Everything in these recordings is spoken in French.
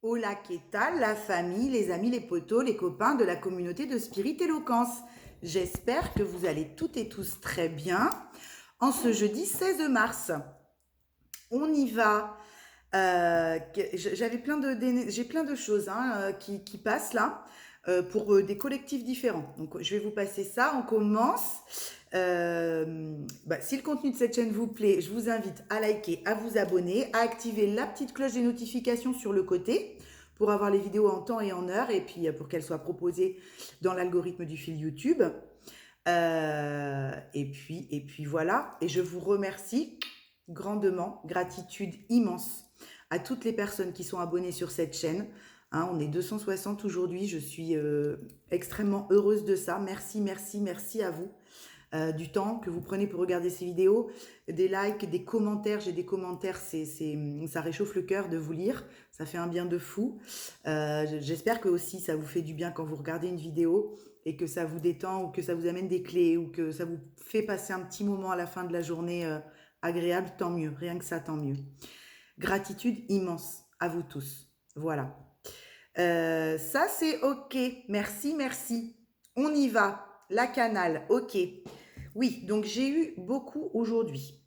Hola, ¿qué tal la famille, les amis, les potos, les copains de la communauté de Spirit Éloquence? J'espère que vous allez toutes et tous très bien en ce jeudi 16 mars. On y va. J'ai plein de choses qui passent là pour des collectifs différents. Donc je vais vous passer ça. On commence. Si le contenu de cette chaîne vous plaît, je vous invite à liker, à vous abonner, à activer la petite cloche des notifications sur le côté pour avoir les vidéos en temps et en heure et puis pour qu'elles soient proposées dans l'algorithme du fil YouTube. Et puis voilà. Et je vous remercie grandement, gratitude immense à toutes les personnes qui sont abonnées sur cette chaîne. Hein, on est 260 aujourd'hui, je suis extrêmement heureuse de ça. Merci, merci, merci à vous. Du temps que vous prenez pour regarder ces vidéos, des likes, des commentaires. J'ai des commentaires, ça réchauffe le cœur de vous lire. Ça fait un bien de fou. J'espère que aussi ça vous fait du bien quand vous regardez une vidéo et que ça vous détend ou que ça vous amène des clés ou que ça vous fait passer un petit moment à la fin de la journée agréable. Tant mieux, rien que ça, tant mieux. Gratitude immense à vous tous. Voilà. Ça, c'est OK. Merci, merci. On y va. La canale, OK. Oui, donc j'ai eu beaucoup aujourd'hui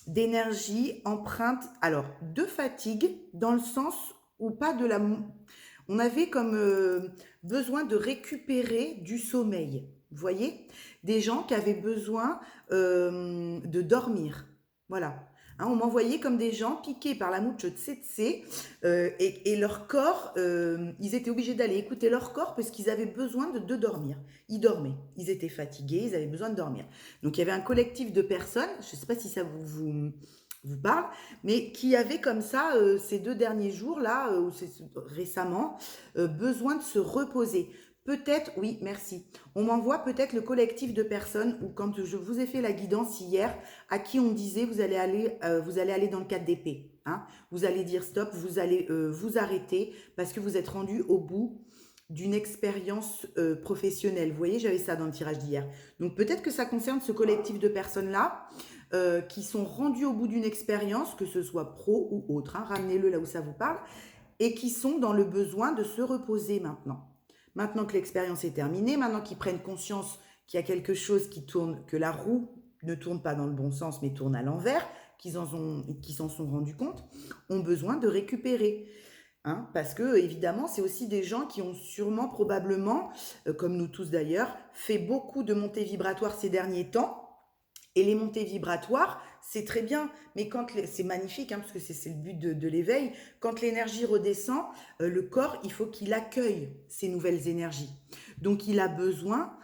d'énergie empreinte, alors de fatigue, dans le sens où pas de la... On avait comme besoin de récupérer du sommeil. Vous voyez? Des gens qui avaient besoin de dormir. Voilà. Hein, on m'envoyait comme des gens piqués par la mouche tsetse et leur corps, ils étaient obligés d'aller écouter leur corps parce qu'ils avaient besoin de dormir. Ils dormaient, ils étaient fatigués, ils avaient besoin de dormir. Donc il y avait un collectif de personnes, je ne sais pas si ça vous parle, mais qui avaient comme ça, ces 2 derniers jours-là, ou récemment, besoin de se reposer. Peut-être, oui, merci. On m'envoie peut-être le collectif de personnes où quand je vous ai fait la guidance hier, à qui on disait vous allez aller dans le 4 d'épée. Hein, vous allez dire stop, vous allez vous arrêter parce que vous êtes rendu au bout d'une expérience professionnelle. Vous voyez, j'avais ça dans le tirage d'hier. Donc peut-être que ça concerne ce collectif de personnes-là qui sont rendues au bout d'une expérience, que ce soit pro ou autre. Hein, ramenez-le là où ça vous parle et qui sont dans le besoin de se reposer maintenant. Maintenant que l'expérience est terminée, maintenant qu'ils prennent conscience qu'il y a quelque chose qui tourne, que la roue ne tourne pas dans le bon sens mais tourne à l'envers, qu'ils s'en sont rendus compte, ont besoin de récupérer. Hein, parce que évidemment, c'est aussi des gens qui ont sûrement, probablement, comme nous tous d'ailleurs, fait beaucoup de montées vibratoires ces derniers temps. Et les montées vibratoires, c'est très bien, mais c'est magnifique, hein, parce que c'est le but de l'éveil. Quand l'énergie redescend, le corps, il faut qu'il accueille ces nouvelles énergies. Donc, il a besoin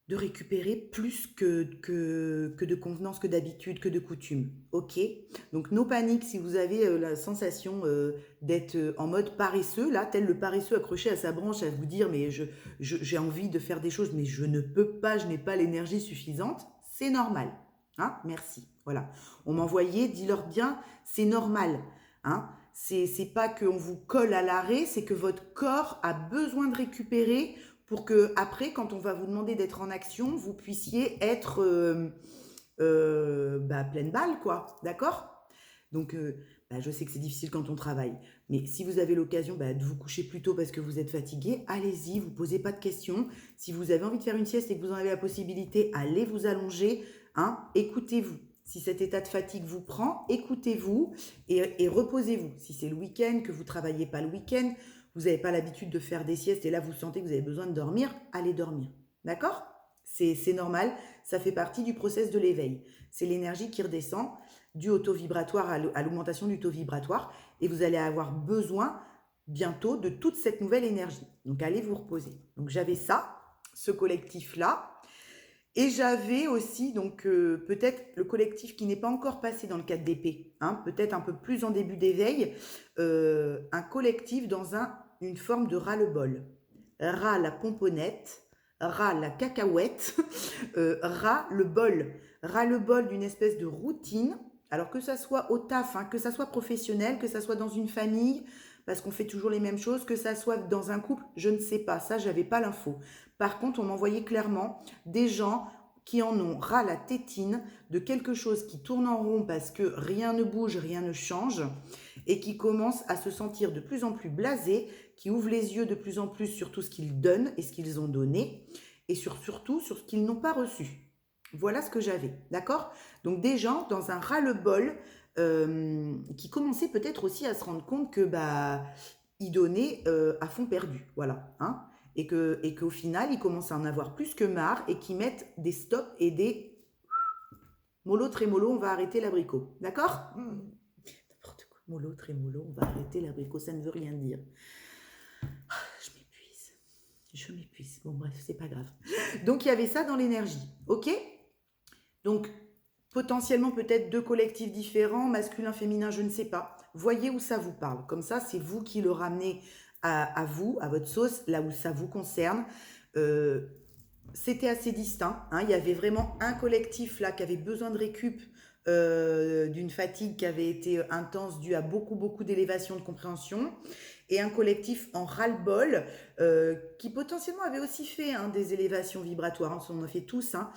de récupérer plus que de convenance, que d'habitude, que de coutume. OK? Donc, no panique si vous avez la sensation d'être en mode paresseux, là, tel le paresseux accroché à sa branche à vous dire, mais j'ai envie de faire des choses, mais je ne peux pas, je n'ai pas l'énergie suffisante. C'est normal. Hein? Merci. Voilà. On m'envoyait, dis-leur bien, c'est normal. Hein? C'est pas qu'on vous colle à l'arrêt, c'est que votre corps a besoin de récupérer pour que après, quand on va vous demander d'être en action, vous puissiez être pleine balle, quoi. D'accord? Donc, je sais que c'est difficile quand on travaille, mais si vous avez l'occasion de vous coucher plus tôt parce que vous êtes fatigué, allez-y, vous posez pas de questions. Si vous avez envie de faire une sieste et que vous en avez la possibilité, allez vous allonger. Hein, écoutez-vous. Si cet état de fatigue vous prend, écoutez-vous et reposez-vous. Si c'est le week-end, que vous ne travaillez pas le week-end, vous n'avez pas l'habitude de faire des siestes et là vous sentez que vous avez besoin de dormir, allez dormir. D'accord? C'est normal, ça fait partie du process de l'éveil. C'est l'énergie qui redescend du taux vibratoire à l'augmentation du taux vibratoire et vous allez avoir besoin bientôt de toute cette nouvelle énergie. Donc allez vous reposer. Donc j'avais ça, ce collectif-là. Et j'avais aussi donc peut-être le collectif qui n'est pas encore passé dans le 4 d'épée, hein, peut-être un peu plus en début d'éveil, un collectif dans une forme de ras-le-bol. Ras la pomponnette, ras la cacahuète, ras le bol. Ras le bol d'une espèce de routine, alors que ça soit au taf, hein, que ça soit professionnel, que ça soit dans une famille, parce qu'on fait toujours les mêmes choses, que ça soit dans un couple, je ne sais pas, ça j'avais pas l'info. Par contre, on m'envoyait clairement des gens qui en ont ras la tétine de quelque chose qui tourne en rond parce que rien ne bouge, rien ne change, et qui commencent à se sentir de plus en plus blasés, qui ouvrent les yeux de plus en plus sur tout ce qu'ils donnent et ce qu'ils ont donné, et surtout sur ce qu'ils n'ont pas reçu. Voilà ce que j'avais, d'accord? Donc des gens dans un ras-le-bol qui commençaient peut-être aussi à se rendre compte que ils donnaient à fond perdu, voilà, hein? Et qu'au final, ils commencent à en avoir plus que marre et qu'ils mettent des stops et des mollo trémolo, on va arrêter l'abricot, d'accord? N'importe quoi, mollo trémolo, on va arrêter l'abricot, ça ne veut rien dire. Je m'épuise. Bon bref, c'est pas grave. Donc il y avait ça dans l'énergie, ok? Donc potentiellement peut-être 2 collectifs différents, masculin, féminin, je ne sais pas. Voyez où ça vous parle. Comme ça, c'est vous qui le ramenez à vous, à votre sauce, là où ça vous concerne. C'était assez distinct, hein. Il y avait vraiment un collectif là qui avait besoin de récup d'une fatigue qui avait été intense due à beaucoup d'élévation de compréhension, et un collectif en ras-le-bol qui potentiellement avait aussi fait des élévations vibratoires, hein, on en a fait tous, hein,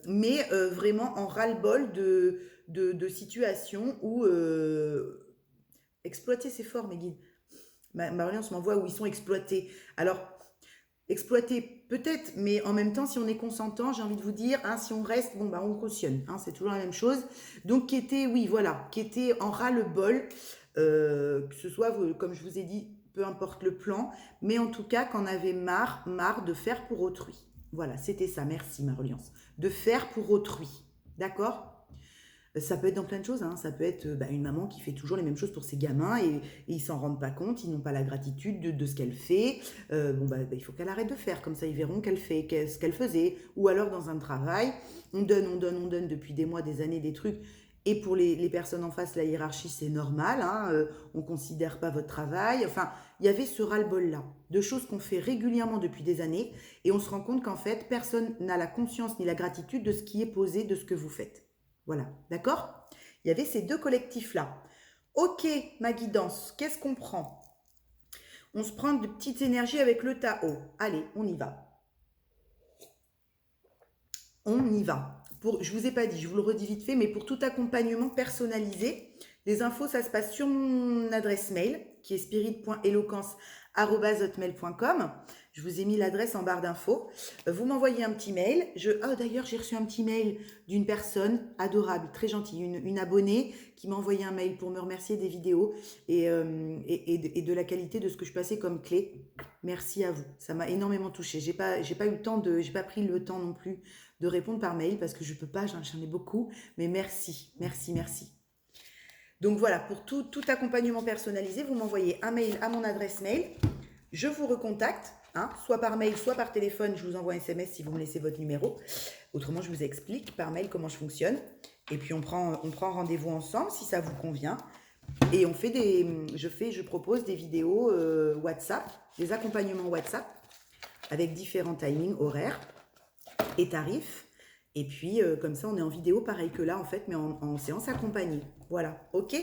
mais vraiment en ras-le-bol de situations où exploiter c'est fort, mes guides. Marie-Lance m'envoie où ils sont exploités. Alors, exploiter peut-être, mais en même temps, si on est consentant, j'ai envie de vous dire, hein, si on reste, on cautionne, hein, c'est toujours la même chose. Donc, qui était, oui, voilà, qui était en ras-le-bol, que ce soit, comme je vous ai dit, peu importe le plan, mais en tout cas, qu'on avait marre de faire pour autrui. Voilà, c'était ça, merci Marie-Lance. De faire pour autrui, d'accord? Ça peut être dans plein de choses, hein. Ça peut être une maman qui fait toujours les mêmes choses pour ses gamins et ils s'en rendent pas compte, ils n'ont pas la gratitude de ce qu'elle fait. Il faut qu'elle arrête de faire, comme ça ils verront qu'elle fait ce qu'elle faisait. Ou alors dans un travail, on donne depuis des mois, des années, des trucs. Et pour les personnes en face, la hiérarchie, c'est normal, hein, on ne considère pas votre travail. Enfin, il y avait ce ras-le-bol-là, de choses qu'on fait régulièrement depuis des années, et on se rend compte qu'en fait, personne n'a la conscience ni la gratitude de ce qui est posé, de ce que vous faites. Voilà, d'accord? Il y avait ces 2 collectifs-là. Ok, ma guidance, qu'est-ce qu'on prend? On se prend de petites énergies avec le Tao. Allez, on y va. On y va. Je ne vous ai pas dit, je vous le redis vite fait, mais pour tout accompagnement personnalisé, les infos, ça se passe sur mon adresse mail, qui est spirit.eloquence@hotmail.com. Je vous ai mis l'adresse en barre d'infos. Vous m'envoyez un petit mail. D'ailleurs, j'ai reçu un petit mail d'une personne adorable, très gentille, une abonnée qui m'a envoyé un mail pour me remercier des vidéos et de la qualité de ce que je passais comme clé. Merci à vous. Ça m'a énormément touchée. J'ai pas pris le temps non plus de répondre par mail parce que je peux pas, j'en ai beaucoup. Mais merci. Donc voilà, pour tout accompagnement personnalisé, vous m'envoyez un mail à mon adresse mail. Je vous recontacte, hein, soit par mail, soit par téléphone. Je vous envoie un SMS si vous me laissez votre numéro. Autrement, je vous explique par mail comment je fonctionne. Et puis, on prend rendez-vous ensemble si ça vous convient. Et je propose des vidéos WhatsApp, des accompagnements WhatsApp avec différents timings horaires et tarifs. Et puis, comme ça, on est en vidéo pareil que là, en fait, mais en séance accompagnée. Voilà, ok?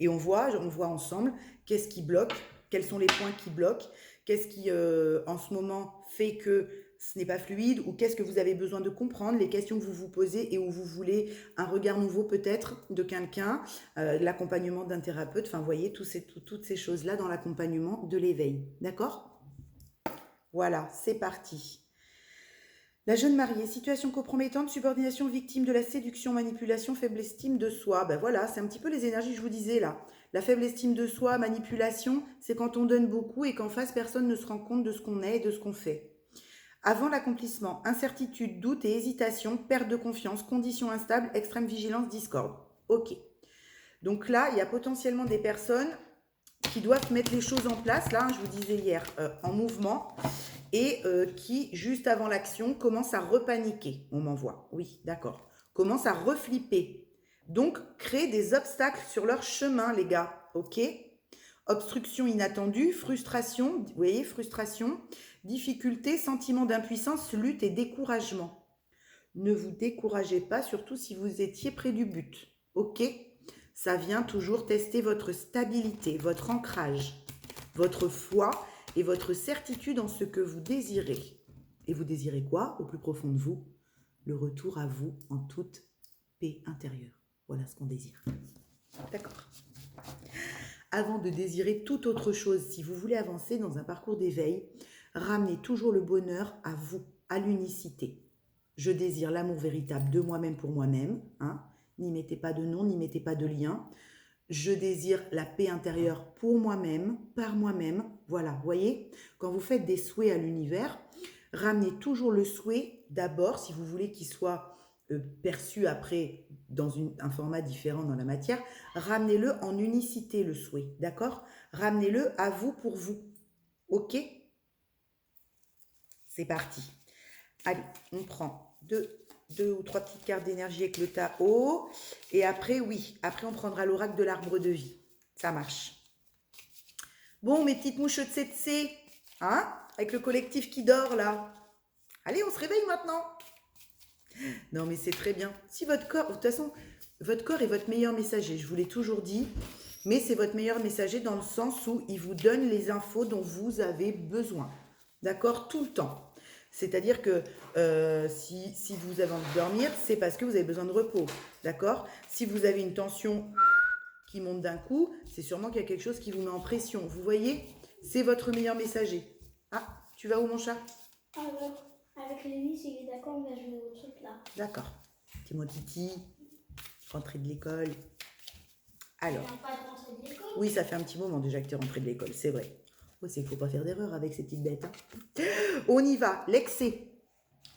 Et on voit ensemble qu'est-ce qui bloque, quels sont les points qui bloquent, qu'est-ce qui, en ce moment, fait que ce n'est pas fluide, ou qu'est-ce que vous avez besoin de comprendre, les questions que vous vous posez et où vous voulez un regard nouveau peut-être de quelqu'un, l'accompagnement d'un thérapeute, enfin, vous voyez, toutes ces choses-là dans l'accompagnement de l'éveil. D'accord? Voilà, c'est parti. La jeune mariée, situation compromettante, subordination, victime de la séduction, manipulation, faible estime de soi. Voilà, c'est un petit peu les énergies que je vous disais là. La faible estime de soi, manipulation, c'est quand on donne beaucoup et qu'en face, personne ne se rend compte de ce qu'on est et de ce qu'on fait. Avant l'accomplissement, incertitude, doute et hésitation, perte de confiance, conditions instables, extrême vigilance, discorde. Ok. Donc là, il y a potentiellement des personnes qui doivent mettre les choses en place, là, je vous disais hier, en mouvement, et qui, juste avant l'action, commencent à repaniquer. On m'envoie, oui, d'accord. Commencent à reflipper. Donc, créer des obstacles sur leur chemin, les gars, ok? Obstruction inattendue, frustration, vous voyez, frustration, difficulté, sentiment d'impuissance, lutte et découragement. Ne vous découragez pas, surtout si vous étiez près du but, ok? Ça vient toujours tester votre stabilité, votre ancrage, votre foi et votre certitude en ce que vous désirez. Et vous désirez quoi au plus profond de vous? le retour à vous en toute paix intérieure. Voilà ce qu'on désire. D'accord. Avant de désirer toute autre chose, si vous voulez avancer dans un parcours d'éveil, ramenez toujours le bonheur à vous, à l'unicité. Je désire l'amour véritable de moi-même pour moi-même. Hein. N'y mettez pas de nom, n'y mettez pas de lien. Je désire la paix intérieure pour moi-même, par moi-même. Voilà, vous voyez, quand vous faites des souhaits à l'univers, ramenez toujours le souhait d'abord, si vous voulez qu'il soit perçu après dans un format différent dans la matière, ramenez-le en unicité le souhait, d'accord? Ramenez-le à vous pour vous, ok? C'est parti. Allez, on prend deux ou trois petites cartes d'énergie avec le Tao. Et après, oui, après on prendra l'oracle de l'arbre de vie. Ça marche. Bon, mes petites mouches de tsetse, hein? Avec le collectif qui dort là. Allez, on se réveille maintenant. Non, mais c'est très bien. Si votre corps, de toute façon, votre corps est votre meilleur messager, je vous l'ai toujours dit, mais c'est votre meilleur messager dans le sens où il vous donne les infos dont vous avez besoin. D'accord? Tout le temps. C'est-à-dire que si vous avez envie de dormir, c'est parce que vous avez besoin de repos. D'accord? Si vous avez une tension qui monte d'un coup, c'est sûrement qu'il y a quelque chose qui vous met en pression. Vous voyez? C'est votre meilleur messager. Ah, tu vas où mon chat? Avec Lénie, s'il est d'accord, on va jouer au truc là. D'accord. C'est mon titi. Rentrée de l'école. Alors. Pas de rentrée de l'école. Oui, ça fait un petit moment déjà que tu es rentrée de l'école, c'est vrai. Oh, c'est qu'il ne faut pas faire d'erreur avec ces petites bêtes. Hein. On y va. L'excès.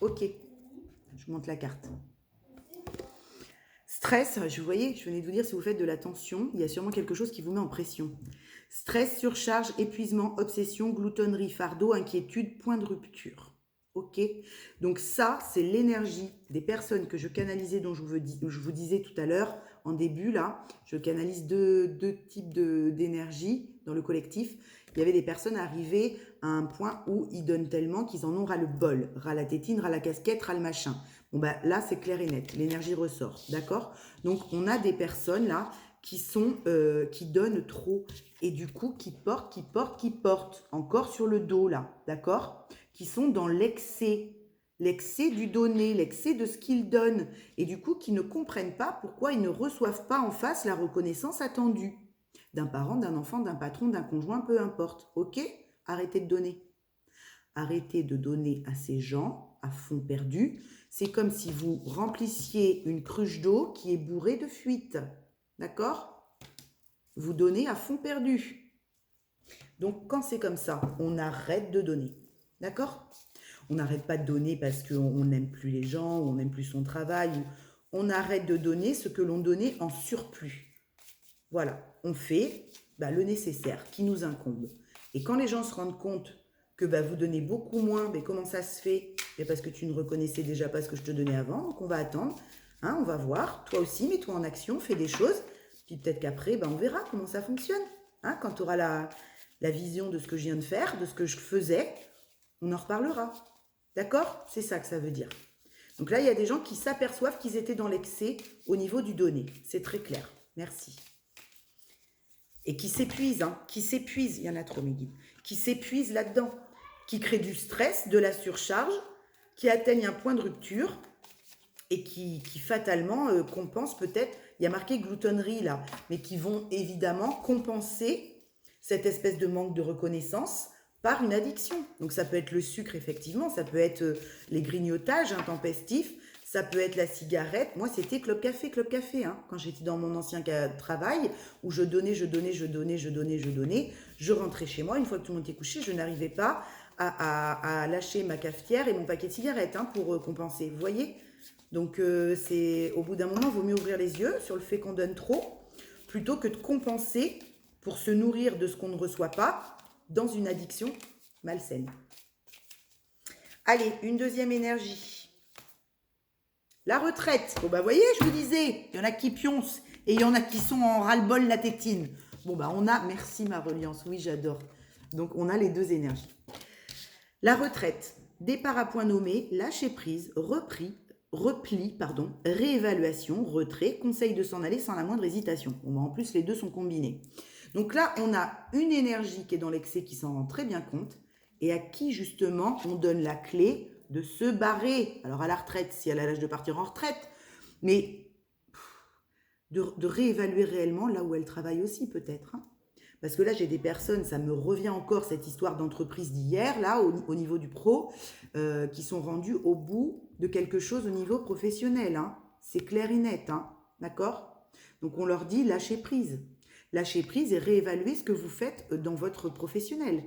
Ok. Je monte la carte. Stress, je venais de vous dire, si vous faites de la tension, il y a sûrement quelque chose qui vous met en pression. Stress, surcharge, épuisement, obsession, gloutonnerie, fardeau, inquiétude, point de rupture. Ok? Donc ça, c'est l'énergie des personnes que je canalisais, dont je vous disais tout à l'heure, en début, là, je canalise deux types d'énergie dans le collectif. Il y avait des personnes arrivées à un point où ils donnent tellement qu'ils en ont ras le bol, ras la tétine, ras la casquette, ras le machin. Bon, bah, là, c'est clair et net, l'énergie ressort, d'accord? Donc, on a des personnes, là, qui donnent trop, et du coup, qui portent, encore sur le dos, là, d'accord? Qui sont dans l'excès du donner, l'excès de ce qu'ils donnent, et du coup, qui ne comprennent pas pourquoi ils ne reçoivent pas en face la reconnaissance attendue d'un parent, d'un enfant, d'un patron, d'un conjoint, peu importe, ok? Arrêtez de donner. Arrêtez de donner à ces gens à fond perdu. C'est comme si vous remplissiez une cruche d'eau qui est bourrée de fuite. D'accord? Vous donnez à fond perdu. Donc, quand c'est comme ça, on arrête de donner. D'accord? On n'arrête pas de donner parce qu'on n'aime plus les gens, ou on n'aime plus son travail. On arrête de donner ce que l'on donnait en surplus. Voilà, on fait le nécessaire qui nous incombe. Et quand les gens se rendent compte que vous donnez beaucoup moins, mais comment ça se fait? Parce que tu ne reconnaissais déjà pas ce que je te donnais avant, donc on va attendre, hein, on va voir, toi aussi, mets-toi en action, fais des choses, puis peut-être qu'après, on verra comment ça fonctionne. Hein, quand tu auras la vision de ce que je viens de faire, de ce que je faisais, on en reparlera. D'accord? C'est ça que ça veut dire. Donc là, il y a des gens qui s'aperçoivent qu'ils étaient dans l'excès au niveau du donner. C'est très clair. Merci. Et qui s'épuisent, il y en a trop mes guides, qui s'épuisent là-dedans, qui créent du stress, de la surcharge, qui atteignent un point de rupture et qui fatalement compensent peut-être, il y a marqué gloutonnerie là, mais qui vont évidemment compenser cette espèce de manque de reconnaissance par une addiction. Donc ça peut être le sucre effectivement, ça peut être les grignotages intempestifs, ça peut être la cigarette. Moi, c'était Club Café, hein, quand j'étais dans mon ancien travail, où je donnais. Je rentrais chez moi, une fois que tout le monde était couché, je n'arrivais pas à lâcher ma cafetière et mon paquet de cigarettes pour compenser. Vous voyez? Donc, c'est au bout d'un moment, il vaut mieux ouvrir les yeux sur le fait qu'on donne trop, plutôt que de compenser pour se nourrir de ce qu'on ne reçoit pas dans une addiction malsaine. Allez, une deuxième énergie. La retraite. Bon, vous voyez, je vous disais, il y en a qui pioncent et il y en a qui sont en ras-le-bol la tétine. Bon, on a, merci ma reliance, oui, j'adore. Donc, on a les deux énergies. La retraite, départ à point nommé, lâcher prise, repli, réévaluation, retrait, conseil de s'en aller sans la moindre hésitation. Bon, en plus, les deux sont combinés. Donc là, on a une énergie qui est dans l'excès qui s'en rend très bien compte et à qui, justement, on donne la clé de se barrer. Alors à la retraite, si elle a l'âge de partir en retraite, mais de réévaluer réellement là où elle travaille aussi peut-être. Hein. Parce que là, j'ai des personnes, ça me revient encore cette histoire d'entreprise d'hier, là, au niveau du pro, qui sont rendues au bout de quelque chose au niveau professionnel. Hein. C'est clair et net, hein. D'accord? Donc on leur dit lâcher prise. Lâcher prise et réévaluer ce que vous faites dans votre professionnel.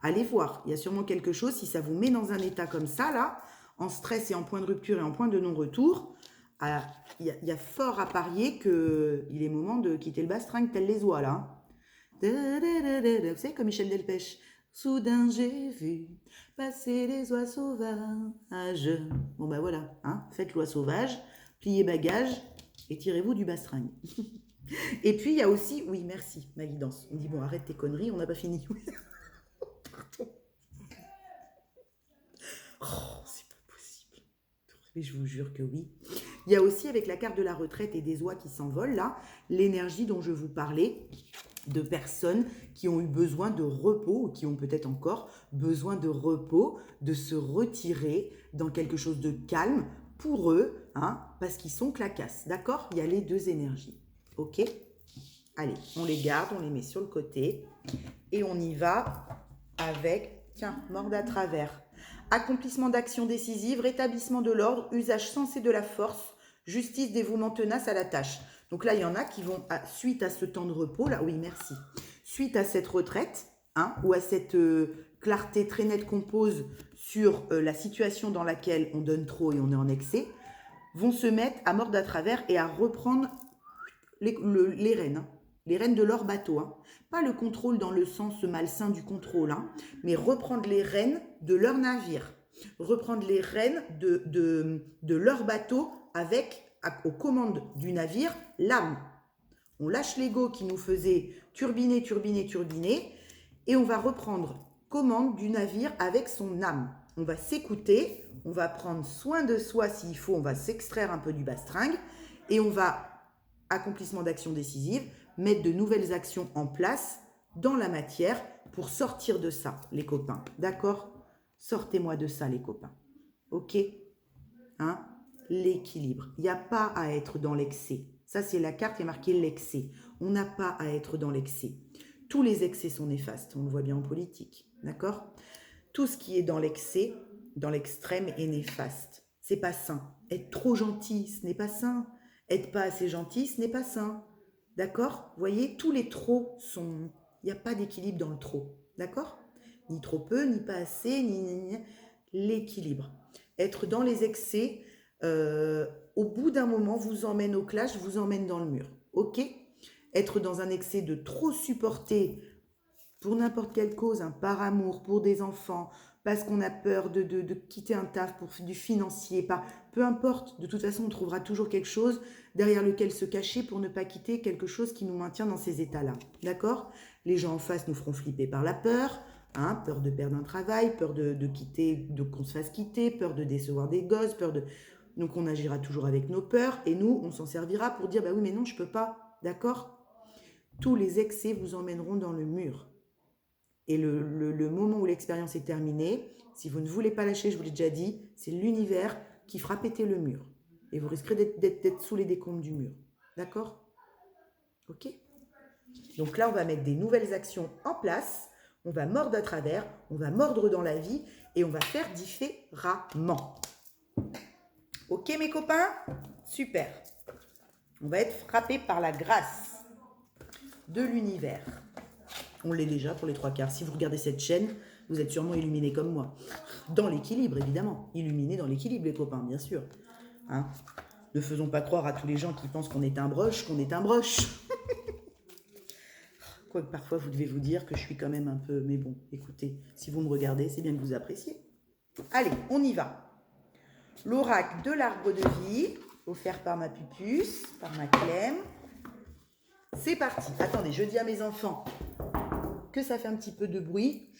Allez voir, il y a sûrement quelque chose, si ça vous met dans un état comme ça, là, en stress et en point de rupture et en point de non-retour, il y a fort à parier qu'il est moment de quitter le bastringue tel les oies, là. Vous savez, comme Michel Delpech. Soudain j'ai vu passer les oies sauvages. Bon ben voilà, hein, faites l'oie sauvage, pliez bagages et tirez-vous du bastringue. Et puis il y a aussi, oui merci, ma guidance. On dit bon arrête tes conneries, on n'a pas fini. Pardon. Oh, c'est pas possible. Mais je vous jure que oui. Il y a aussi avec la carte de la retraite et des oies qui s'envolent là, l'énergie dont je vous parlais, de personnes qui ont eu besoin de repos, ou qui ont peut-être encore besoin de repos, de se retirer dans quelque chose de calme pour eux, hein, parce qu'ils sont clacasses. D'accord? Il y a les deux énergies. Ok? Allez, on les garde, on les met sur le côté et on y va avec, tiens, morde à travers. Accomplissement d'actions décisives, rétablissement de l'ordre, usage sensé de la force, justice, dévouement tenace à la tâche. Donc là, il y en a qui vont, suite à ce temps de repos, là, oui, merci, suite à cette retraite, hein, ou à cette clarté très nette qu'on pose sur la situation dans laquelle on donne trop et on est en excès, vont se mettre à mordre à travers et à reprendre les rênes, hein, les rênes de leur bateau. Hein. Pas le contrôle dans le sens malsain du contrôle, hein, mais reprendre les rênes de leur navire, reprendre les rênes de leur bateau avec, aux commandes du navire, l'âme. On lâche l'ego qui nous faisait turbiner, turbiner, turbiner, et on va reprendre commande du navire avec son âme. On va s'écouter, on va prendre soin de soi s'il faut, on va s'extraire un peu du bastringue, et on va, accomplissement d'actions décisives, mettre de nouvelles actions en place dans la matière pour sortir de ça, les copains. D'accord? Sortez-moi de ça, les copains. Ok? Hein? L'équilibre. Il n'y a pas à être dans l'excès. Ça, c'est la carte qui est marquée l'excès. On n'a pas à être dans l'excès. Tous les excès sont néfastes. On le voit bien en politique. D'accord? Tout ce qui est dans l'excès, dans l'extrême, est néfaste. C'est pas sain. Être trop gentil, ce n'est pas sain. Être pas assez gentil, ce n'est pas sain. D'accord? Vous voyez, tous les trop sont... Il n'y a pas d'équilibre dans le trop. D'accord? Ni trop peu, ni pas assez, ni... L'équilibre. Être dans les excès, au bout d'un moment, vous emmène au clash, vous emmène dans le mur. Ok? Être dans un excès de trop supporter pour n'importe quelle cause, hein, par amour, pour des enfants, parce qu'on a peur de quitter un taf pour du financier, peu importe, de toute façon, on trouvera toujours quelque chose derrière lequel se cacher pour ne pas quitter quelque chose qui nous maintient dans ces états-là. D'accord? Les gens en face nous feront flipper par la peur, hein, peur de perdre un travail, peur de quitter, qu'on se fasse quitter, peur de décevoir des gosses, peur de... Donc on agira toujours avec nos peurs et nous, on s'en servira pour dire, bah oui, mais non, je peux pas. D'accord? Tous les excès vous emmèneront dans le mur. Et le moment où l'expérience est terminée, si vous ne voulez pas lâcher, je vous l'ai déjà dit, c'est l'univers qui fera péter le mur. Et vous risquerez d'être sous les décombres du mur. D'accord? Ok? Donc là, on va mettre des nouvelles actions en place. On va mordre à travers, on va mordre dans la vie et on va faire différemment. Ok mes copains? Super. On va être frappé par la grâce de l'univers. On l'est déjà pour les trois quarts. Si vous regardez cette chaîne, vous êtes sûrement illuminés comme moi. Dans l'équilibre, évidemment. Illuminés dans l'équilibre, les copains, bien sûr. Hein? Ne faisons pas croire à tous les gens qui pensent qu'on est un broche, qu'on est un broche. Quoique parfois, vous devez vous dire que je suis quand même un peu... Mais bon, écoutez, si vous me regardez, c'est bien que vous appréciez. Allez, on y va. L'oracle de l'arbre de vie, offert par ma pupuce, par ma Clem. C'est parti. Attendez, je dis à mes enfants que ça fait un petit peu de bruit.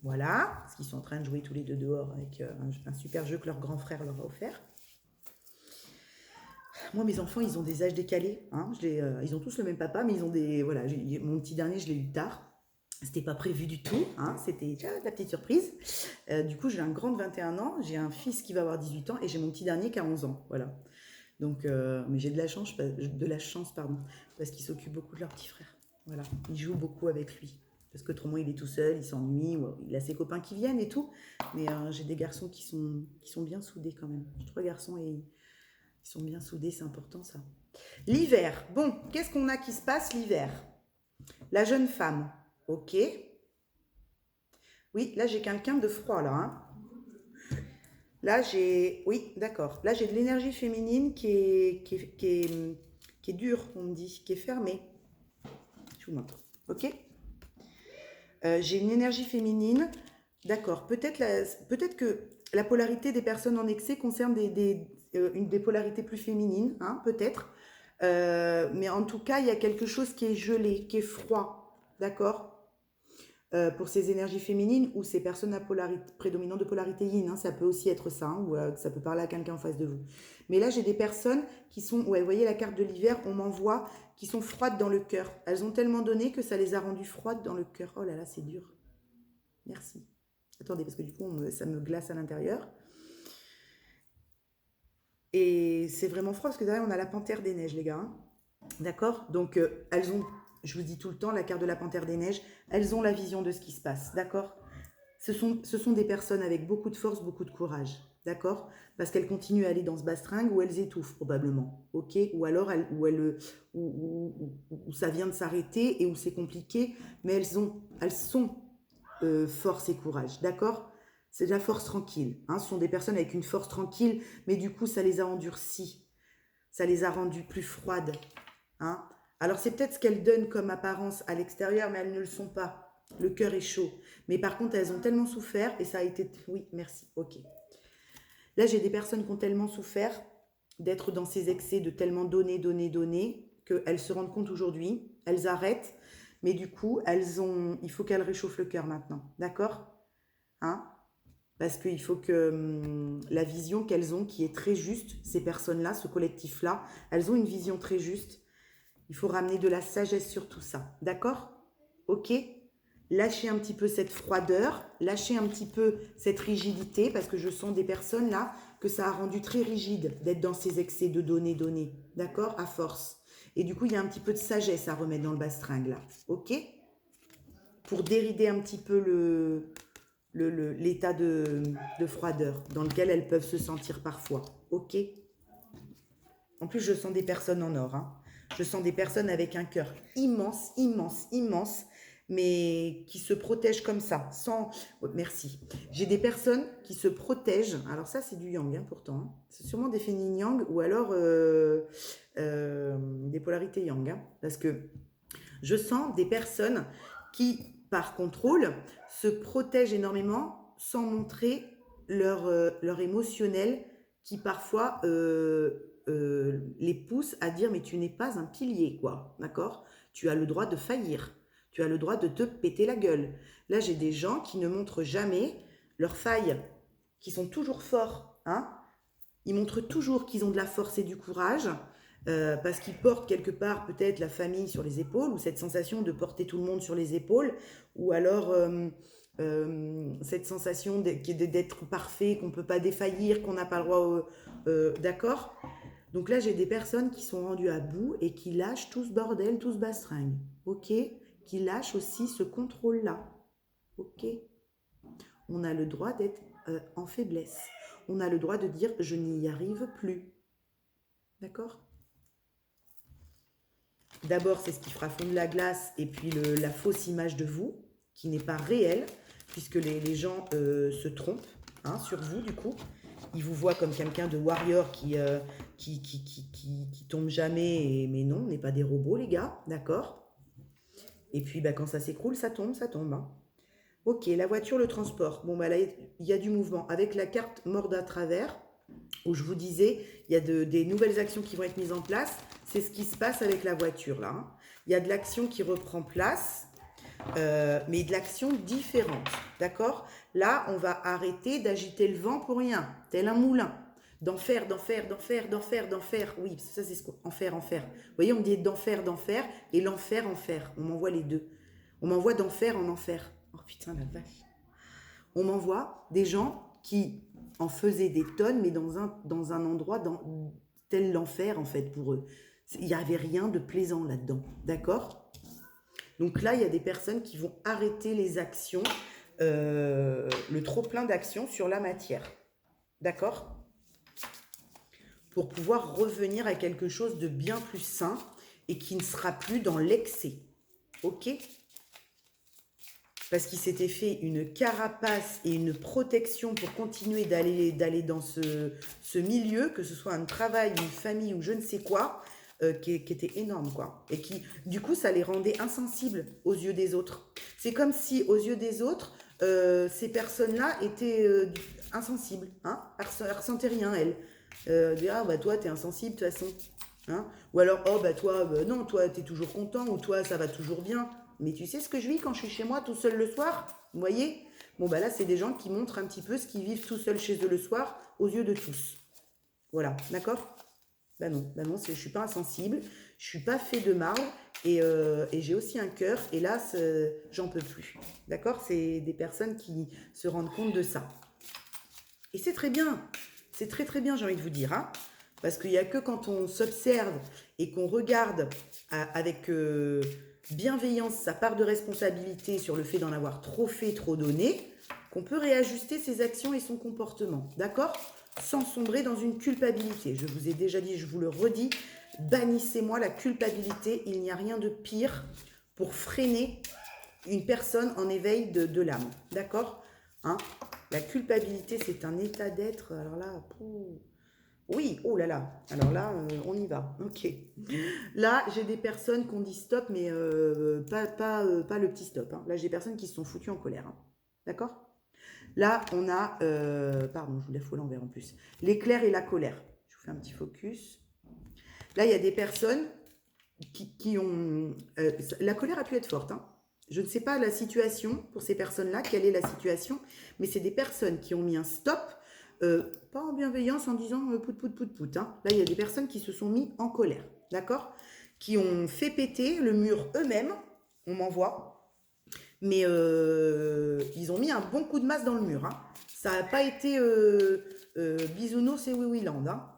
Voilà, parce qu'ils sont en train de jouer tous les deux dehors avec un super jeu que leur grand frère leur a offert. Moi, mes enfants, ils ont des âges décalés. Hein. Ils ont tous le même papa, mais ils ont des... Voilà, mon petit dernier, je l'ai eu tard. C'était pas prévu du tout, hein, c'était la petite surprise. Du coup, j'ai un grand de 21 ans, j'ai un fils qui va avoir 18 ans et j'ai mon petit dernier qui a 11 ans. Voilà. Donc, mais j'ai de la chance, pardon, parce qu'il s'occupe beaucoup de leur petit frère. Voilà, il joue beaucoup avec lui. Parce qu'autrement, il est tout seul, il s'ennuie, il a ses copains qui viennent et tout. Mais j'ai des garçons qui sont bien soudés quand même. J'ai 3 garçons et ils sont bien soudés, c'est important ça. L'hiver. Bon, qu'est-ce qu'on a qui se passe l'hiver? La jeune femme. Ok. Oui, là j'ai quelqu'un de froid là. Hein. Là j'ai. Oui, d'accord. Là j'ai de l'énergie féminine qui est dure, on me dit, qui est fermée. Je vous montre. Ok. J'ai une énergie féminine. D'accord. Peut-être que la polarité des personnes en excès concerne des polarités plus féminines, hein, peut-être. Mais en tout cas, il y a quelque chose qui est gelé, qui est froid. D'accord. Pour ces énergies féminines ou ces personnes à prédominantes de polarité yin, hein, ça peut aussi être ça, hein, ou ça peut parler à quelqu'un en face de vous. Mais là, j'ai des personnes qui sont, ouais, vous voyez la carte de l'hiver, on m'envoie, qui sont froides dans le cœur. Elles ont tellement donné que ça les a rendues froides dans le cœur. Oh là là, c'est dur. Merci. Attendez, parce que du coup, ça me glace à l'intérieur. Et c'est vraiment froid, parce que derrière, on a la panthère des neiges, les gars. Hein. D'accord. Donc, elles ont, je vous dis tout le temps, la carte de la panthère des neiges, elles ont la vision de ce qui se passe. D'accord. Ce sont des personnes avec beaucoup de force, beaucoup de courage. D'accord. Parce qu'elles continuent à aller dans ce bastringue où elles étouffent, probablement. Ok. Ou alors, où ça vient de s'arrêter et où c'est compliqué, mais elles sont force et courage. D'accord. C'est de la force tranquille. Hein. Ce sont des personnes avec une force tranquille, mais du coup, ça les a endurcies. Ça les a rendues plus froides. Hein. Alors c'est peut-être ce qu'elles donnent comme apparence à l'extérieur, mais elles ne le sont pas. Le cœur est chaud. Mais par contre, elles ont tellement souffert, et ça a été... Oui, merci, ok. Là, j'ai des personnes qui ont tellement souffert d'être dans ces excès, de tellement donner, qu'elles se rendent compte aujourd'hui, elles arrêtent, mais du coup, il faut qu'elles réchauffent le cœur maintenant. D'accord. Hein. Parce qu'il faut que la vision qu'elles ont, qui est très juste, ces personnes-là, ce collectif-là, elles ont une vision très juste. Il faut ramener de la sagesse sur tout ça. D'accord? Ok? Lâchez un petit peu cette froideur, lâchez un petit peu cette rigidité, parce que je sens des personnes là que ça a rendu très rigide d'être dans ces excès de donner. D'accord? À force. Et du coup, il y a un petit peu de sagesse à remettre dans le bastringue là. Ok? Pour dérider un petit peu l'état de froideur dans lequel elles peuvent se sentir parfois. Ok? En plus, je sens des personnes en or. Hein. Je sens des personnes avec un cœur immense, immense, immense, mais qui se protègent comme ça, sans... Oh, merci. J'ai des personnes qui se protègent. Alors ça, c'est du yang, hein, pourtant. Hein. C'est sûrement des féminines yang ou alors des polarités yang. Hein, parce que je sens des personnes qui, par contrôle, se protègent énormément sans montrer leur émotionnel qui parfois les pousse à dire mais tu n'es pas un pilier, quoi, d'accord? Tu as le droit de faillir, tu as le droit de te péter la gueule. Là, j'ai des gens qui ne montrent jamais leurs failles, qui sont toujours forts, hein? Ils montrent toujours qu'ils ont de la force et du courage, parce qu'ils portent quelque part peut-être la famille sur les épaules, ou cette sensation de porter tout le monde sur les épaules, ou alors cette sensation d'être parfait, qu'on ne peut pas défaillir, qu'on n'a pas le droit, d'accord? Donc là, j'ai des personnes qui sont rendues à bout et qui lâchent tout ce bordel, tout ce bastringue, ok? Qui lâchent aussi ce contrôle-là, ok? On a le droit d'être en faiblesse. On a le droit de dire je n'y arrive plus. D'accord? D'abord, c'est ce qui fera fondre la glace et puis la fausse image de vous, qui n'est pas réelle, puisque les gens se trompent hein, sur vous, du coup. Ils vous voient comme quelqu'un de warrior qui tombe jamais, mais non, on n'est pas des robots, les gars, d'accord? Et puis, bah, quand ça s'écroule, ça tombe. Hein. Ok, la voiture, le transport. Bon, bah là, il y a du mouvement. Avec la carte morde à travers, où je vous disais, il y a des nouvelles actions qui vont être mises en place. C'est ce qui se passe avec la voiture, là. Hein. Il y a de l'action qui reprend place, mais de l'action différente, d'accord? Là, on va arrêter d'agiter le vent pour rien, tel un moulin. D'en faire. Oui, ça, c'est en faire. Vous voyez, on dit d'en faire, et l'enfer, en faire. On m'envoie les deux. On m'envoie d'enfer en enfer. Oh putain, la vache. On m'envoie des gens qui en faisaient des tonnes, mais dans un endroit tel l'enfer, en fait, pour eux. Il n'y avait rien de plaisant là-dedans. D'accord? Donc là, il y a des personnes qui vont arrêter les actions, le trop-plein d'actions sur la matière. D'accord? Pour pouvoir revenir à quelque chose de bien plus sain et qui ne sera plus dans l'excès. Ok? Parce qu'il s'était fait une carapace et une protection pour continuer d'aller dans ce milieu, que ce soit un travail, une famille ou je ne sais quoi, qui était énorme, quoi. Et qui, du coup, ça les rendait insensibles aux yeux des autres. C'est comme si, aux yeux des autres, ces personnes-là étaient insensibles. Hein, elles ressentaient rien, elles. Ah, bah toi, t'es insensible, de toute façon. Hein, ou alors, oh, bah toi, non, toi, t'es toujours content, ou toi, ça va toujours bien. Mais tu sais ce que je vis quand je suis chez moi tout seul le soir? Vous voyez? Bon, bah là, c'est des gens qui montrent un petit peu ce qu'ils vivent tout seuls chez eux le soir, aux yeux de tous. Voilà, d'accord? Bah non, je suis pas insensible, je suis pas fait de marbre, et j'ai aussi un cœur, et là, j'en peux plus. D'accord? C'est des personnes qui se rendent compte de ça. Et c'est très bien, c'est très très bien, j'ai envie de vous dire, hein? Parce qu'il n'y a que quand on s'observe et qu'on regarde avec bienveillance sa part de responsabilité sur le fait d'en avoir trop fait, trop donné, qu'on peut réajuster ses actions et son comportement, d'accord? Sans sombrer dans une culpabilité. Je vous ai déjà dit, je vous le redis, bannissez-moi la culpabilité. Il n'y a rien de pire pour freiner une personne en éveil de l'âme, d'accord? Hein? La culpabilité, c'est un état d'être, alors là, oui, oh là là, alors là, on y va, ok. Là, j'ai des personnes qui ont dit stop, mais pas le petit stop. Hein. Là, j'ai des personnes qui se sont foutues en colère, hein. D'accord? Là, on a, pardon, je vous la fous à l'envers en plus, l'éclair et la colère. Je vous fais un petit focus. Là, il y a des personnes qui ont... la colère a pu être forte, hein. Je ne sais pas la situation pour ces personnes-là, quelle est la situation, mais c'est des personnes qui ont mis un stop, pas en bienveillance, en disant pout. Hein. Là, il y a des personnes qui se sont mis en colère, d'accord? Qui ont fait péter le mur eux-mêmes, on m'envoie, mais ils ont mis un bon coup de masse dans le mur. Hein. Ça n'a pas été bisounours et oui-oui-land. Hein.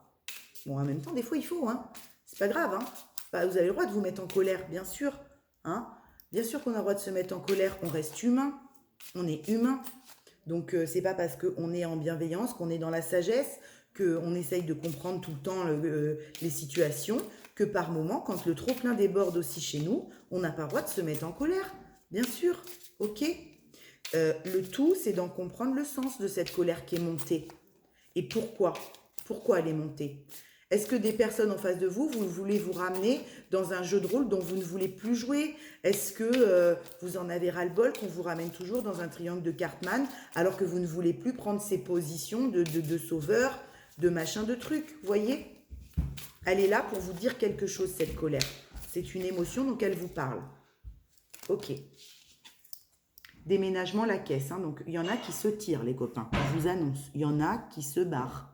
Bon, en même temps, des fois, il faut. Hein. C'est pas grave. Hein. Bah, vous avez le droit de vous mettre en colère, bien sûr. Hein. Bien sûr qu'on a le droit de se mettre en colère. On reste humain. On est humain. Donc, c'est pas parce qu'on est en bienveillance, qu'on est dans la sagesse, qu'on essaye de comprendre tout le temps les situations, que par moment, quand le trop-plein déborde aussi chez nous, on n'a pas le droit de se mettre en colère. Bien sûr. Ok. Le tout, c'est d'en comprendre le sens de cette colère qui est montée. Et pourquoi? Pourquoi elle est montée? Est-ce que des personnes en face de vous, vous voulez vous ramener dans un jeu de rôle dont vous ne voulez plus jouer? Est-ce que vous en avez ras-le-bol qu'on vous ramène toujours dans un triangle de Cartman alors que vous ne voulez plus prendre ces positions de sauveur, de machin, de truc? Vous voyez? Elle est là pour vous dire quelque chose, cette colère. C'est une émotion, donc elle vous parle. Ok. Déménagement, la caisse. Hein, donc, il y en a qui se tirent, les copains. Je vous annonce. Il y en a qui se barrent.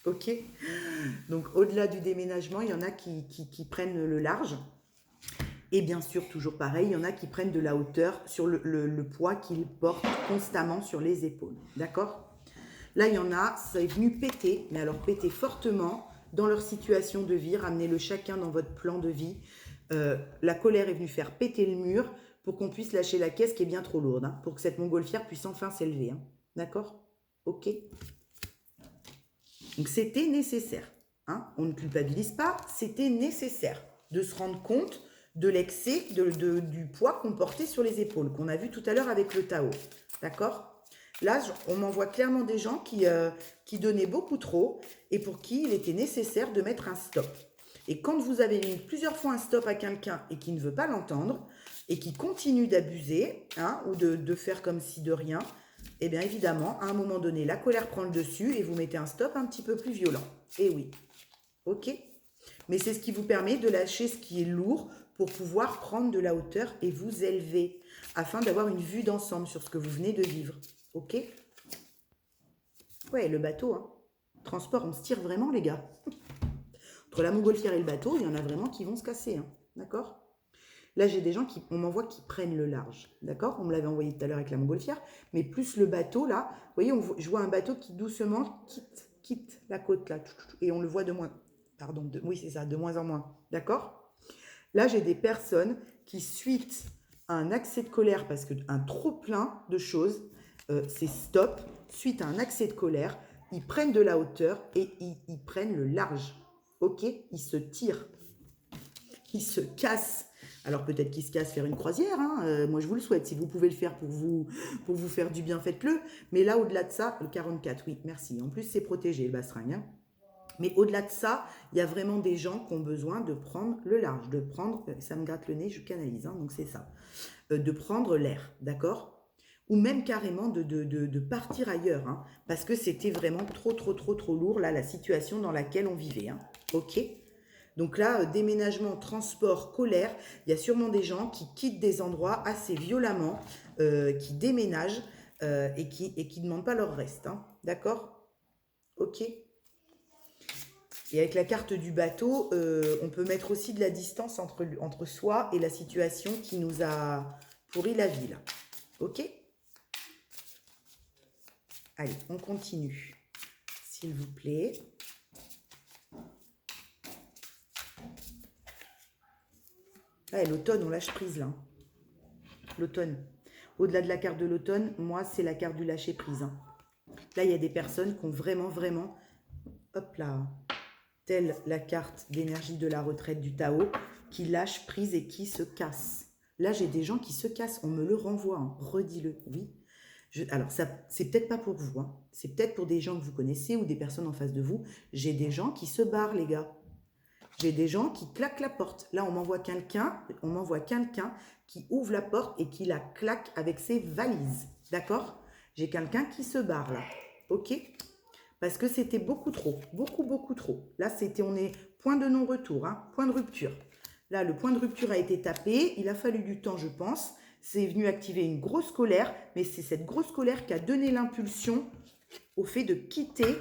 Ok? Donc, au-delà du déménagement, il y en a qui prennent le large. Et bien sûr, toujours pareil, il y en a qui prennent de la hauteur sur le poids qu'ils portent constamment sur les épaules. D'accord? Là, il y en a, ça est venu péter, mais alors péter fortement dans leur situation de vie. Ramenez-le chacun dans votre plan de vie. La colère est venue faire péter le mur pour qu'on puisse lâcher la caisse qui est bien trop lourde, hein, pour que cette montgolfière puisse enfin s'élever. Hein. D'accord? Ok? Donc, c'était nécessaire. Hein. On ne culpabilise pas, c'était nécessaire de se rendre compte de l'excès du poids qu'on portait sur les épaules, qu'on a vu tout à l'heure avec le Tao. D'accord? Là, on m'envoie clairement des gens qui donnaient beaucoup trop et pour qui il était nécessaire de mettre un stop. Et quand vous avez mis plusieurs fois un stop à quelqu'un et qui ne veut pas l'entendre et qui continue d'abuser, hein, ou de faire comme si de rien, eh bien évidemment, à un moment donné, la colère prend le dessus et vous mettez un stop un petit peu plus violent. Eh oui. Ok? Mais c'est ce qui vous permet de lâcher ce qui est lourd pour pouvoir prendre de la hauteur et vous élever, afin d'avoir une vue d'ensemble sur ce que vous venez de vivre. Ok? Ouais, le bateau, hein. Transport, on se tire vraiment, les gars. Entre la montgolfière et le bateau, il y en a vraiment qui vont se casser. Hein. D'accord? Là, j'ai des gens on m'envoie qui prennent le large, d'accord? On me l'avait envoyé tout à l'heure avec la montgolfière, mais plus le bateau, là, vous voyez, je vois un bateau qui doucement quitte la côte, là, et on le voit de moins, pardon, oui, c'est ça, de moins en moins, d'accord? Là, j'ai des personnes qui, suite à un accès de colère, parce qu'un trop-plein de choses, c'est stop, suite à un accès de colère, ils prennent de la hauteur et ils prennent le large, ok? Ils se tirent, ils se cassent. Alors peut-être qu'ils se cassent faire une croisière, hein, moi je vous le souhaite, si vous pouvez le faire pour vous faire du bien, faites-le. Mais là, au-delà de ça, le 44, oui, merci. En plus, c'est protégé, le bastringue, hein. Mais au-delà de ça, il y a vraiment des gens qui ont besoin de prendre le large, de prendre, ça me gratte le nez, je canalise, hein, donc c'est ça, de prendre l'air, d'accord? Ou même carrément de partir ailleurs, hein, parce que c'était vraiment trop lourd, là, la situation dans laquelle on vivait, hein, ok? Donc là, déménagement, transport, colère, il y a sûrement des gens qui quittent des endroits assez violemment, qui déménagent et qui ne demandent pas leur reste, hein, d'accord? Ok? Et avec la carte du bateau, on peut mettre aussi de la distance entre soi et la situation qui nous a pourri la vie, là. Ok? Allez, on continue. S'il vous plaît. Ah, l'automne, on lâche prise, là. L'automne. Au-delà de la carte de l'automne, moi, c'est la carte du lâcher prise, hein. Là, il y a des personnes qui ont vraiment, hop là, telle la carte d'énergie de la retraite du Tao, qui lâche prise et qui se casse. Là, j'ai des gens qui se cassent, on me le renvoie, hein. Redis-le, oui. Alors, ça, c'est peut-être pas pour vous, hein. C'est peut-être pour des gens que vous connaissez ou des personnes en face de vous. J'ai des gens qui se barrent, les gars. J'ai des gens qui claquent la porte. Là, on m'envoie quelqu'un qui ouvre la porte et qui la claque avec ses valises. D'accord? J'ai quelqu'un qui se barre, là. Ok? Parce que c'était beaucoup trop. Beaucoup trop. Là, on est point de non-retour, hein, point de rupture. Là, le point de rupture a été tapé. Il a fallu du temps, je pense. C'est venu activer une grosse colère. Mais c'est cette grosse colère qui a donné l'impulsion au fait de quitter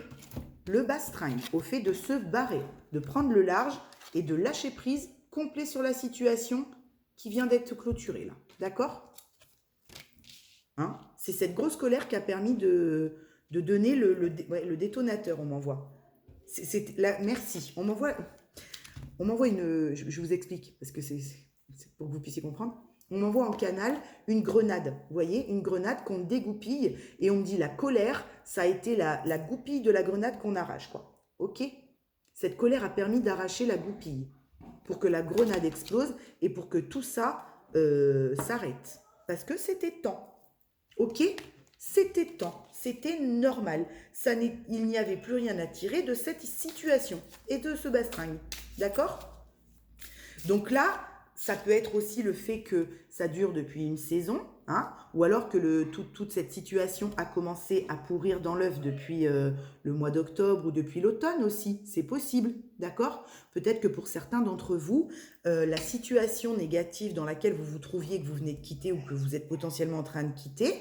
le bastringue, au fait de se barrer, de prendre le large et de lâcher prise complet sur la situation qui vient d'être clôturée, là. D'accord? Hein? C'est cette grosse colère qui a permis de donner le détonateur, on m'envoie. Merci. On m'envoie une... Je vous explique, parce que c'est pour que vous puissiez comprendre. On m'envoie en canal une grenade, vous voyez, une grenade qu'on dégoupille, et on me dit la colère, ça a été la goupille de la grenade qu'on arrache, quoi. Ok? Cette colère a permis d'arracher la goupille pour que la grenade explose et pour que tout ça s'arrête. Parce que c'était temps. Ok? C'était temps. C'était normal. Il n'y avait plus rien à tirer de cette situation et de ce bastringue. D'accord? Donc là, ça peut être aussi le fait que ça dure depuis une saison, hein, ou alors que toute cette situation a commencé à pourrir dans l'œuf depuis le mois d'octobre ou depuis l'automne aussi. C'est possible, d'accord? Peut-être que pour certains d'entre vous, la situation négative dans laquelle vous vous trouviez, que vous venez de quitter ou que vous êtes potentiellement en train de quitter,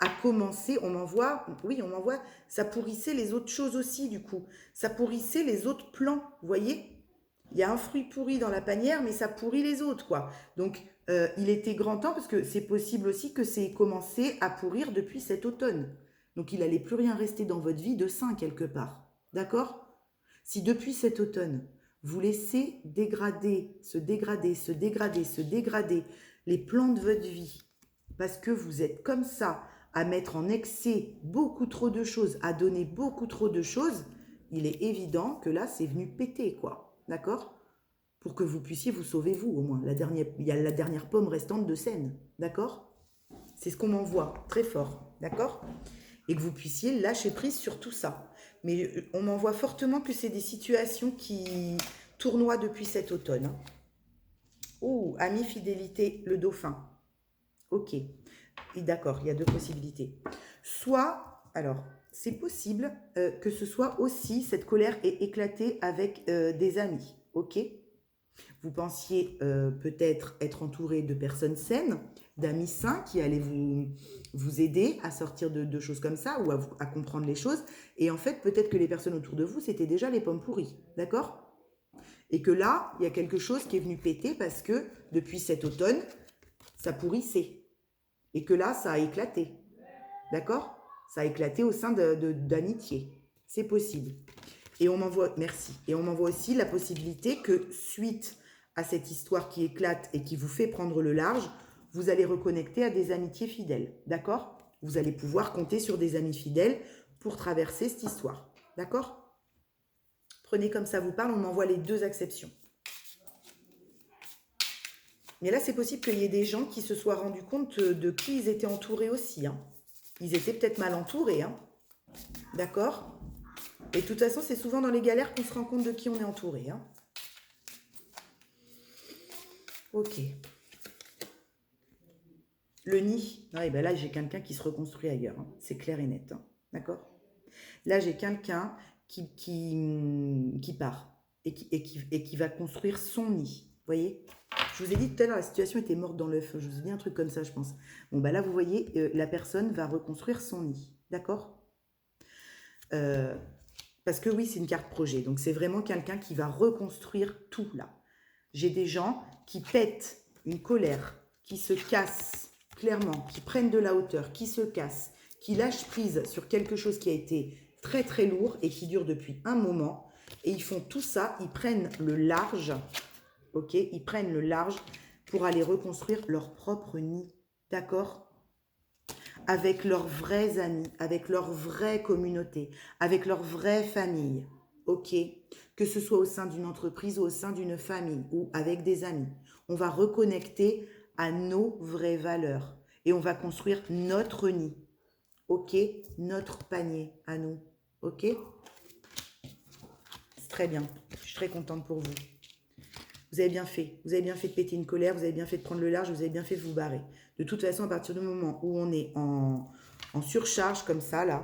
a commencé, on m'envoie, ça pourrissait les autres choses aussi du coup. Ça pourrissait les autres plans, vous voyez? Il y a un fruit pourri dans la panière, mais ça pourrit les autres, quoi. Donc, il était grand temps, parce que c'est possible aussi que c'est commencé à pourrir depuis cet automne. Donc, il n'allait plus rien rester dans votre vie de sain, quelque part. D'accord? Si depuis cet automne, vous laissez se dégrader les plans de votre vie, parce que vous êtes comme ça, à mettre en excès beaucoup trop de choses, à donner beaucoup trop de choses, il est évident que là, c'est venu péter, quoi. D'accord? Pour que vous puissiez vous sauver, vous, au moins. Il y a la dernière pomme restante de Seine. D'accord? C'est ce qu'on m'envoie, très fort. D'accord? Et que vous puissiez lâcher prise sur tout ça. Mais on m'envoie fortement que c'est des situations qui tournoient depuis cet automne. Oh, ami fidélité, le dauphin. Ok. D'accord, il y a deux possibilités. Soit, alors, c'est possible que ce soit aussi, cette colère ait éclaté avec des amis, ok? Vous pensiez peut-être être entouré de personnes saines, d'amis sains qui allaient vous aider à sortir de choses comme ça ou à comprendre les choses. Et en fait, peut-être que les personnes autour de vous, c'était déjà les pommes pourries, d'accord? Et que là, il y a quelque chose qui est venu péter parce que depuis cet automne, ça pourrissait. Et que là, ça a éclaté. D'accord? Ça a éclaté au sein d'amitié. C'est possible. Et on m'envoie, merci. Et on m'envoie aussi la possibilité que suite à cette histoire qui éclate et qui vous fait prendre le large, vous allez reconnecter à des amitiés fidèles. D'accord? Vous allez pouvoir compter sur des amis fidèles pour traverser cette histoire. D'accord? Prenez comme ça vous parle, on m'envoie les deux acceptions. Mais là, c'est possible qu'il y ait des gens qui se soient rendus compte de qui ils étaient entourés aussi. Hein. Ils étaient peut-être mal entourés. Hein. D'accord? Et de toute façon, c'est souvent dans les galères qu'on se rend compte de qui on est entouré. Hein. Ok. Le nid. Ouais, ben là, j'ai quelqu'un qui se reconstruit ailleurs. Hein. C'est clair et net. Hein. D'accord? Là, j'ai quelqu'un qui part et qui va construire son nid. Vous voyez? Je vous ai dit tout à l'heure, la situation était morte dans l'œuf. Je vous ai dit un truc comme ça, je pense. Bon, bah là, vous voyez, la personne va reconstruire son nid. D'accord? Parce que oui, c'est une carte projet. Donc, c'est vraiment quelqu'un qui va reconstruire tout, là. J'ai des gens qui pètent une colère, qui se cassent, clairement, qui prennent de la hauteur, qui se cassent, qui lâchent prise sur quelque chose qui a été très, très lourd et qui dure depuis un moment. Et ils font tout ça, ils prennent le large, ok? Ils prennent le large pour aller reconstruire leur propre nid, d'accord? Avec leurs vrais amis, avec leur vraie communauté, avec leur vraie famille, ok? Que ce soit au sein d'une entreprise ou au sein d'une famille ou avec des amis. On va reconnecter à nos vraies valeurs et on va construire notre nid, ok? Notre panier à nous, ok? C'est très bien, je suis très contente pour vous. Vous avez bien fait de péter une colère, vous avez bien fait de prendre le large, vous avez bien fait de vous barrer. De toute façon, à partir du moment où on est en surcharge comme ça, là,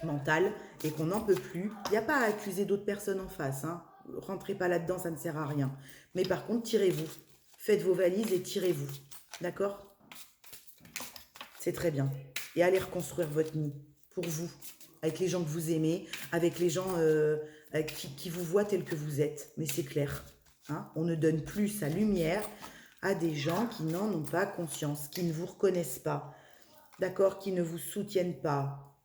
mentale, et qu'on n'en peut plus, il n'y a pas à accuser d'autres personnes en face. Hein. Rentrez pas là-dedans, ça ne sert à rien. Mais par contre, tirez-vous. Faites vos valises et tirez-vous. D'accord? C'est très bien. Et allez reconstruire votre nid pour vous, avec les gens que vous aimez, avec les gens qui vous voient tel que vous êtes. Mais c'est clair. Hein, on ne donne plus sa lumière à des gens qui n'en ont pas conscience, qui ne vous reconnaissent pas, d'accord, qui ne vous soutiennent pas,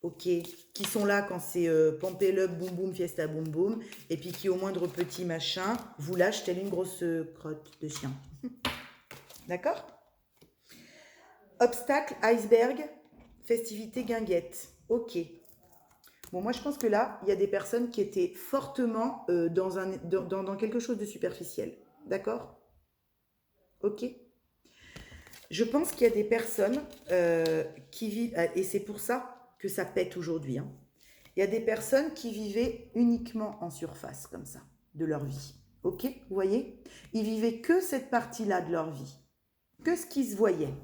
ok, qui sont là quand c'est Pampeleup, boum boum, fiesta boum boum, et puis qui au moindre petit machin vous lâchent telle une grosse crotte de chien. D'accord? Obstacle, iceberg, festivité, guinguette. Ok. Bon, moi, je pense que là, il y a des personnes qui étaient fortement dans quelque chose de superficiel. D'accord? Ok. Je pense qu'il y a des personnes qui vivent, et c'est pour ça que ça pète aujourd'hui. Hein. Il y a des personnes qui vivaient uniquement en surface, comme ça, de leur vie. Ok? Vous voyez? Ils vivaient que cette partie-là de leur vie. Que ce qui se voyait.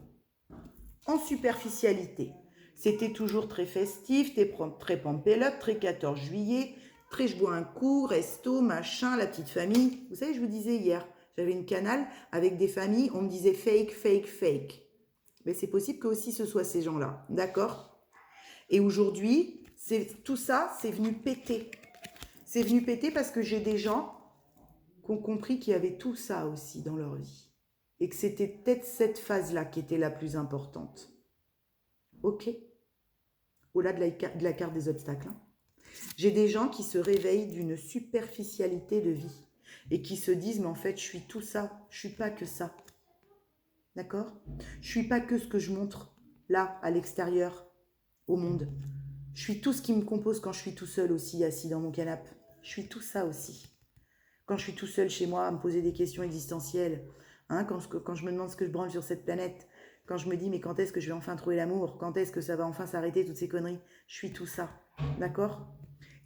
En superficialité. C'était toujours très festif, très pampeleup, très 14 juillet, très je bois un coup, resto, machin, la petite famille. Vous savez, je vous disais hier, j'avais une canal avec des familles, on me disait fake, fake, fake. Mais c'est possible que aussi ce soit ces gens-là, d'accord? Et aujourd'hui, tout ça, c'est venu péter. C'est venu péter parce que j'ai des gens qui ont compris qu'il y avait tout ça aussi dans leur vie. Et que c'était peut-être cette phase-là qui était la plus importante. Ok? Au-delà de la carte des obstacles. Hein. J'ai des gens qui se réveillent d'une superficialité de vie et qui se disent, mais en fait, je suis tout ça, je suis pas que ça. D'accord? Je suis pas que ce que je montre là, à l'extérieur, au monde. Je suis tout ce qui me compose quand je suis tout seul aussi, assis dans mon canapé. Je suis tout ça aussi. Quand je suis tout seul chez moi à me poser des questions existentielles, hein, quand je me demande ce que je branle sur cette planète, quand je me dis mais quand est-ce que je vais enfin trouver l'amour, quand est-ce que ça va enfin s'arrêter toutes ces conneries, je suis tout ça, d'accord?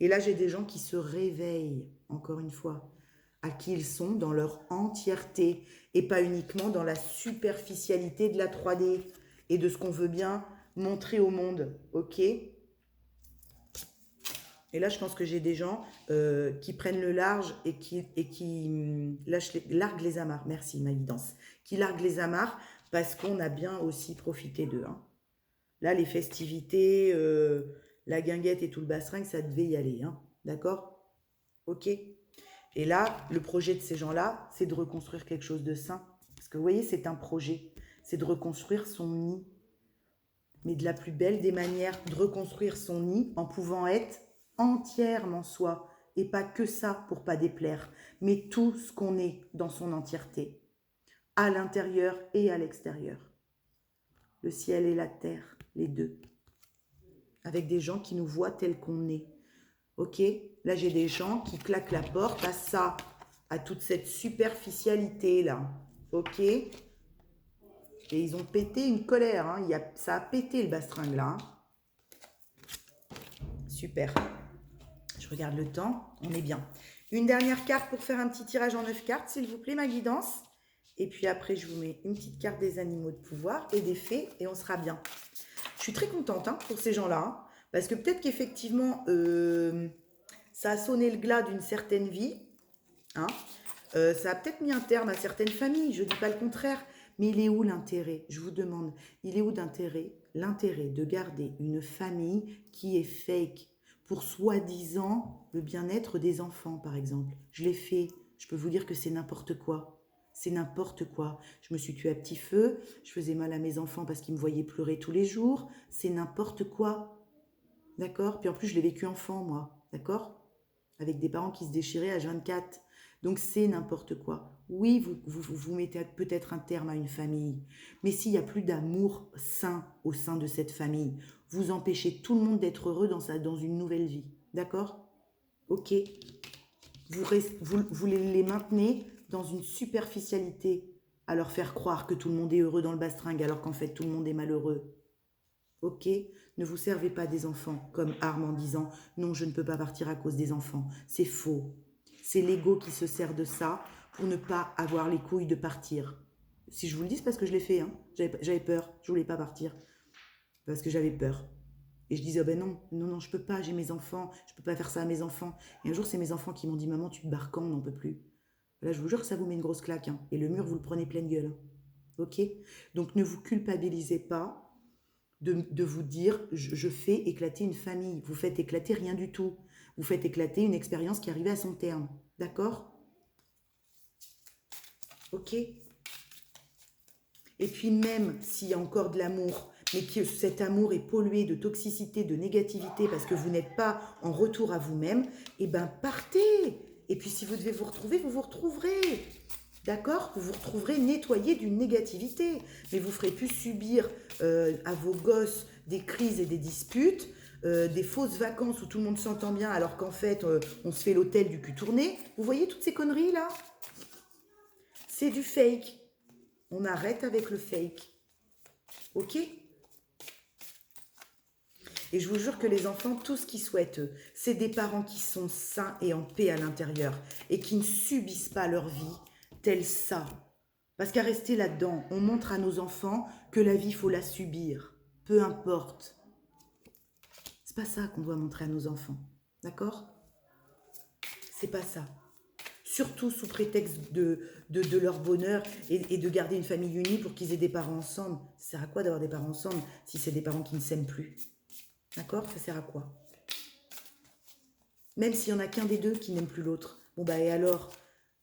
Et là j'ai des gens qui se réveillent, encore une fois, à qui ils sont dans leur entièreté et pas uniquement dans la superficialité de la 3D et de ce qu'on veut bien montrer au monde, ok? Et là, je pense que j'ai des gens qui prennent le large et qui larguent les amarres. Merci, ma guidance. Qui larguent les amarres parce qu'on a bien aussi profité d'eux. Hein. Là, les festivités, la guinguette et tout le bastringue, ça devait y aller. Hein. D'accord? Ok? Et là, le projet de ces gens-là, c'est de reconstruire quelque chose de sain. Parce que vous voyez, c'est un projet. C'est de reconstruire son nid. Mais de la plus belle des manières, de reconstruire son nid en pouvant être entièrement soi. Et pas que ça pour pas déplaire, mais tout ce qu'on est dans son entièreté. À l'intérieur et à l'extérieur. Le ciel et la terre, les deux. Avec des gens qui nous voient tels qu'on est. Ok? Là, j'ai des gens qui claquent la porte à ça, à toute cette superficialité là. Ok? Et ils ont pété une colère. Hein. Ça a pété le bastringue là. Hein. Super. Je regarde le temps. On est bien. Une dernière carte pour faire un petit tirage en 9 cartes, s'il vous plaît, ma guidance. Et puis après, je vous mets une petite carte des animaux de pouvoir et des fées et on sera bien. Je suis très contente hein, pour ces gens-là. Hein, parce que peut-être qu'effectivement, ça a sonné le glas d'une certaine vie. Hein. Ça a peut-être mis un terme à certaines familles, je ne dis pas le contraire. Mais il est où l'intérêt? Je vous demande, il est où l'intérêt de garder une famille qui est fake pour soi-disant le bien-être des enfants, par exemple? Je l'ai fait, je peux vous dire que c'est n'importe quoi. C'est n'importe quoi. Je me suis tuée à petit feu, je faisais mal à mes enfants parce qu'ils me voyaient pleurer tous les jours. C'est n'importe quoi. D'accord? Puis en plus, je l'ai vécu enfant, moi. D'accord? Avec des parents qui se déchiraient à 24. Donc c'est n'importe quoi. Oui, vous mettez peut-être un terme à une famille, mais s'il n'y a plus d'amour sain au sein de cette famille, vous empêchez tout le monde d'être heureux dans une nouvelle vie. D'accord? Ok. Vous les maintenez dans une superficialité à leur faire croire que tout le monde est heureux dans le bastringue alors qu'en fait tout le monde est malheureux. Ok? Ne vous servez pas des enfants comme arme en disant non, je ne peux pas partir à cause des enfants. C'est faux. C'est l'ego qui se sert de ça pour ne pas avoir les couilles de partir. Si je vous le dis, c'est parce que je l'ai fait. Hein. J'avais peur. Je voulais pas partir. Parce que j'avais peur. Et je disais, oh ben non, je peux pas, j'ai mes enfants, je peux pas faire ça à mes enfants. Et un jour, c'est mes enfants qui m'ont dit, maman, tu te barres quand, on n'en peut plus. Là, je vous jure que ça vous met une grosse claque. Hein. Et le mur, vous le prenez pleine gueule. Hein. Ok? Donc, ne vous culpabilisez pas de vous dire, je fais éclater une famille. Vous faites éclater rien du tout. Vous faites éclater une expérience qui arrivait à son terme. D'accord? Ok? Et puis même s'il y a encore de l'amour, mais que cet amour est pollué de toxicité, de négativité, parce que vous n'êtes pas en retour à vous-même, eh bien partez. Et puis si vous devez vous retrouver, vous vous retrouverez. D'accord? Vous vous retrouverez nettoyé d'une négativité. Mais vous ne ferez plus subir à vos gosses des crises et des disputes, des fausses vacances où tout le monde s'entend bien alors qu'en fait, on se fait l'hôtel du cul tourné. Vous voyez toutes ces conneries là? C'est du fake. On arrête avec le fake. Ok? Et je vous jure que les enfants, tout ce qu'ils souhaitent, c'est des parents qui sont sains et en paix à l'intérieur et qui ne subissent pas leur vie telle ça. Parce qu'à rester là-dedans, on montre à nos enfants que la vie, il faut la subir. Peu importe. C'est pas ça qu'on doit montrer à nos enfants. D'accord? C'est pas ça. Surtout sous prétexte de leur bonheur et de garder une famille unie pour qu'ils aient des parents ensemble. Ça sert à quoi d'avoir des parents ensemble si c'est des parents qui ne s'aiment plus? D'accord? Ça sert à quoi? Même s'il n'y en a qu'un des deux qui n'aime plus l'autre. Bon bah et alors?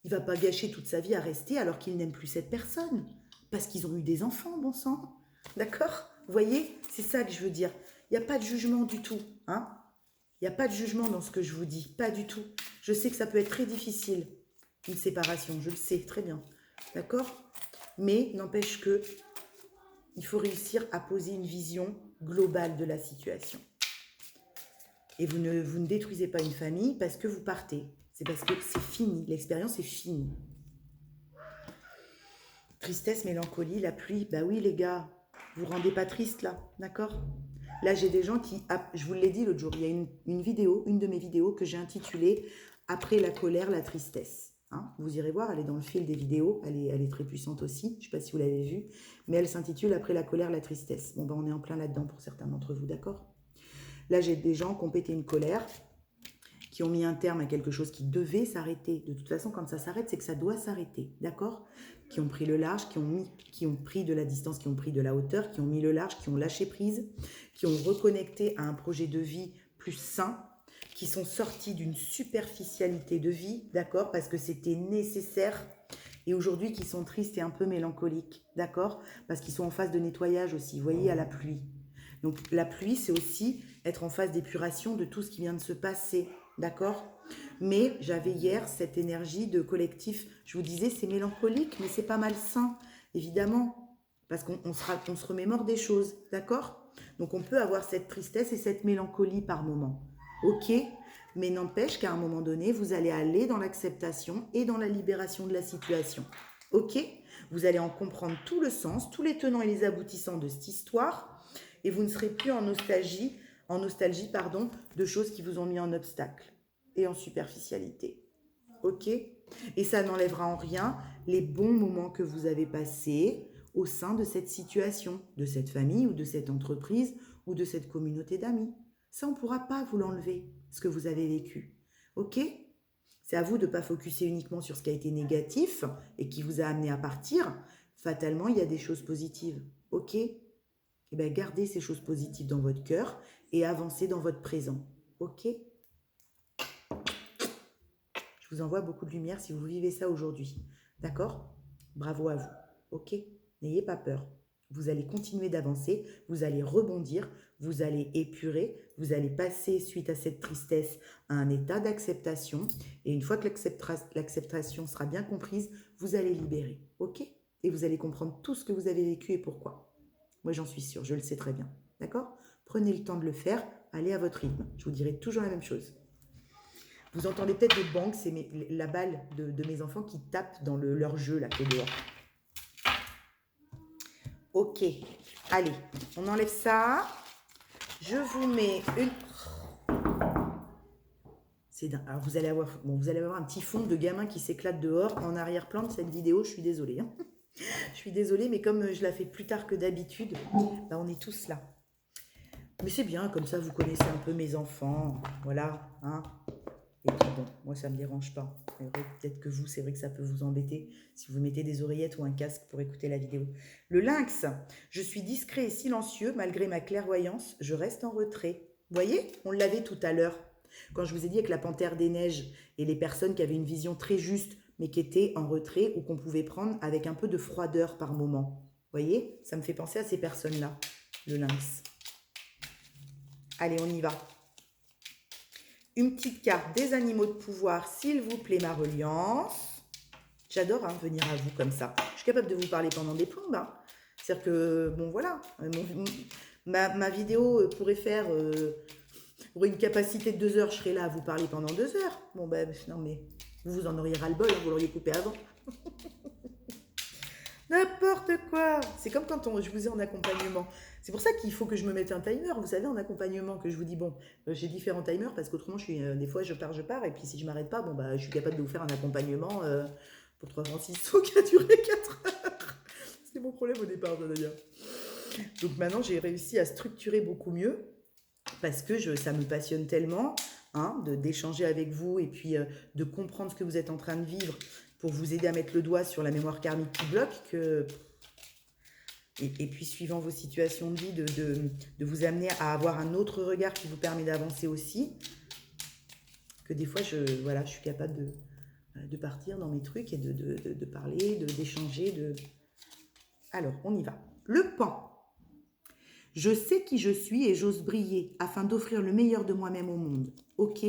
Il va pas gâcher toute sa vie à rester alors qu'il n'aime plus cette personne. Parce qu'ils ont eu des enfants, bon sang. D'accord? Vous voyez? C'est ça que je veux dire. Il n'y a pas de jugement du tout. Hein? Il n'y a pas de jugement dans ce que je vous dis. Pas du tout. Je sais que ça peut être très difficile, une séparation. Je le sais très bien. D'accord? Mais n'empêche que il faut réussir à poser une vision globale de la situation. Et vous ne détruisez pas une famille parce que vous partez. C'est parce que c'est fini. L'expérience est finie. Tristesse, mélancolie, la pluie. Bah oui, les gars, vous rendez pas triste là, d'accord? Là, j'ai des gens qui, je vous l'ai dit l'autre jour, il y a une vidéo, une de mes vidéos que j'ai intitulée « Après la colère, la tristesse ». Hein, vous irez voir, elle est dans le fil des vidéos, elle est très puissante aussi, je ne sais pas si vous l'avez vue, mais elle s'intitule « Après la colère, la tristesse ». Bon, ben on est en plein là-dedans pour certains d'entre vous, d'accord? Là, j'ai des gens qui ont pété une colère, qui ont mis un terme à quelque chose qui devait s'arrêter. De toute façon, quand ça s'arrête, c'est que ça doit s'arrêter, d'accord? Qui ont pris le large, qui ont pris de la distance, qui ont pris de la hauteur, qui ont mis le large, qui ont lâché prise, qui ont reconnecté à un projet de vie plus sain, qui sont sortis d'une superficialité de vie, d'accord, parce que c'était nécessaire, et aujourd'hui qui sont tristes et un peu mélancoliques, d'accord, parce qu'ils sont en phase de nettoyage aussi, vous voyez, à la pluie. Donc la pluie, c'est aussi être en phase d'épuration de tout ce qui vient de se passer, d'accord. Mais j'avais hier cette énergie de collectif, je vous disais, c'est mélancolique, mais c'est pas malsain, évidemment, parce qu'on se remémore des choses, d'accord. Donc on peut avoir cette tristesse et cette mélancolie par moment. Ok, mais n'empêche qu'à un moment donné, vous allez aller dans l'acceptation et dans la libération de la situation. Ok, vous allez en comprendre tout le sens, tous les tenants et les aboutissants de cette histoire, et vous ne serez plus en nostalgie, pardon, de choses qui vous ont mis en obstacle et en superficialité. Ok, et ça n'enlèvera en rien les bons moments que vous avez passés au sein de cette situation, de cette famille ou de cette entreprise ou de cette communauté d'amis. Ça, on ne pourra pas vous l'enlever, ce que vous avez vécu. Ok? C'est à vous de ne pas focuser uniquement sur ce qui a été négatif et qui vous a amené à partir. Fatalement, il y a des choses positives. Ok? Eh bien, gardez ces choses positives dans votre cœur et avancez dans votre présent. Ok? Je vous envoie beaucoup de lumière si vous vivez ça aujourd'hui. D'accord? Bravo à vous. Ok? N'ayez pas peur. Vous allez continuer d'avancer, vous allez rebondir, vous allez épurer, vous allez passer suite à cette tristesse à un état d'acceptation. Et une fois que l'acceptation sera bien comprise, vous allez libérer. Ok? Et vous allez comprendre tout ce que vous avez vécu et pourquoi. Moi, j'en suis sûre, je le sais très bien. D'accord? Prenez le temps de le faire, allez à votre rythme. Je vous dirai toujours la même chose. Vous entendez peut-être des bangs, c'est la balle de mes enfants qui tapent dans leur jeu là qui est dehors. Ok, allez, on enlève ça. Je vous mets une... Alors vous allez avoir un petit fond de gamin qui s'éclate dehors en arrière-plan de cette vidéo, je suis désolée. Hein. Je suis désolée, mais comme je la fais plus tard que d'habitude, bah on est tous là. Mais c'est bien, comme ça vous connaissez un peu mes enfants, voilà, hein. Et puis bon, moi ça ne me dérange pas. Peut-être que vous, c'est vrai que ça peut vous embêter si vous mettez des oreillettes ou un casque pour écouter la vidéo. Le lynx, je suis discret et silencieux malgré ma clairvoyance, je reste en retrait. Vous voyez, on l'avait tout à l'heure. Quand je vous ai dit avec la panthère des neiges et les personnes qui avaient une vision très juste mais qui étaient en retrait ou qu'on pouvait prendre avec un peu de froideur par moment. Vous voyez, ça me fait penser à ces personnes-là, le lynx. Allez, on y va. Une petite carte des animaux de pouvoir, s'il vous plaît, ma reliance. J'adore venir à vous comme ça. Je suis capable de vous parler pendant des plombes. Hein. C'est-à-dire que, bon, voilà, ma vidéo pourrait faire... aurait une capacité de 2 heures, je serais là à vous parler pendant 2 heures. Bon, ben, non, mais vous en auriez ras-le-bol, vous l'auriez coupé avant. N'importe quoi. C'est comme quand je vous ai en accompagnement. C'est pour ça qu'il faut que je me mette un timer. Vous savez, en accompagnement, que je vous dis, bon, j'ai différents timers parce qu'autrement, des fois, je pars. Et puis, si je m'arrête pas, bon, bah, je suis capable de vous faire un accompagnement pour 3 francs 6 sous qui a duré 4 heures. C'était mon problème au départ, d'ailleurs. Donc maintenant, j'ai réussi à structurer beaucoup mieux parce que ça me passionne tellement d'échanger avec vous et puis de comprendre ce que vous êtes en train de vivre pour vous aider à mettre le doigt sur la mémoire karmique qui bloque, et puis suivant vos situations de vie, de vous amener à avoir un autre regard qui vous permet d'avancer aussi, que des fois, je suis capable de partir dans mes trucs et de parler, d'échanger. Alors, on y va. Le pan. Je sais qui je suis et j'ose briller afin d'offrir le meilleur de moi-même au monde. Ok ?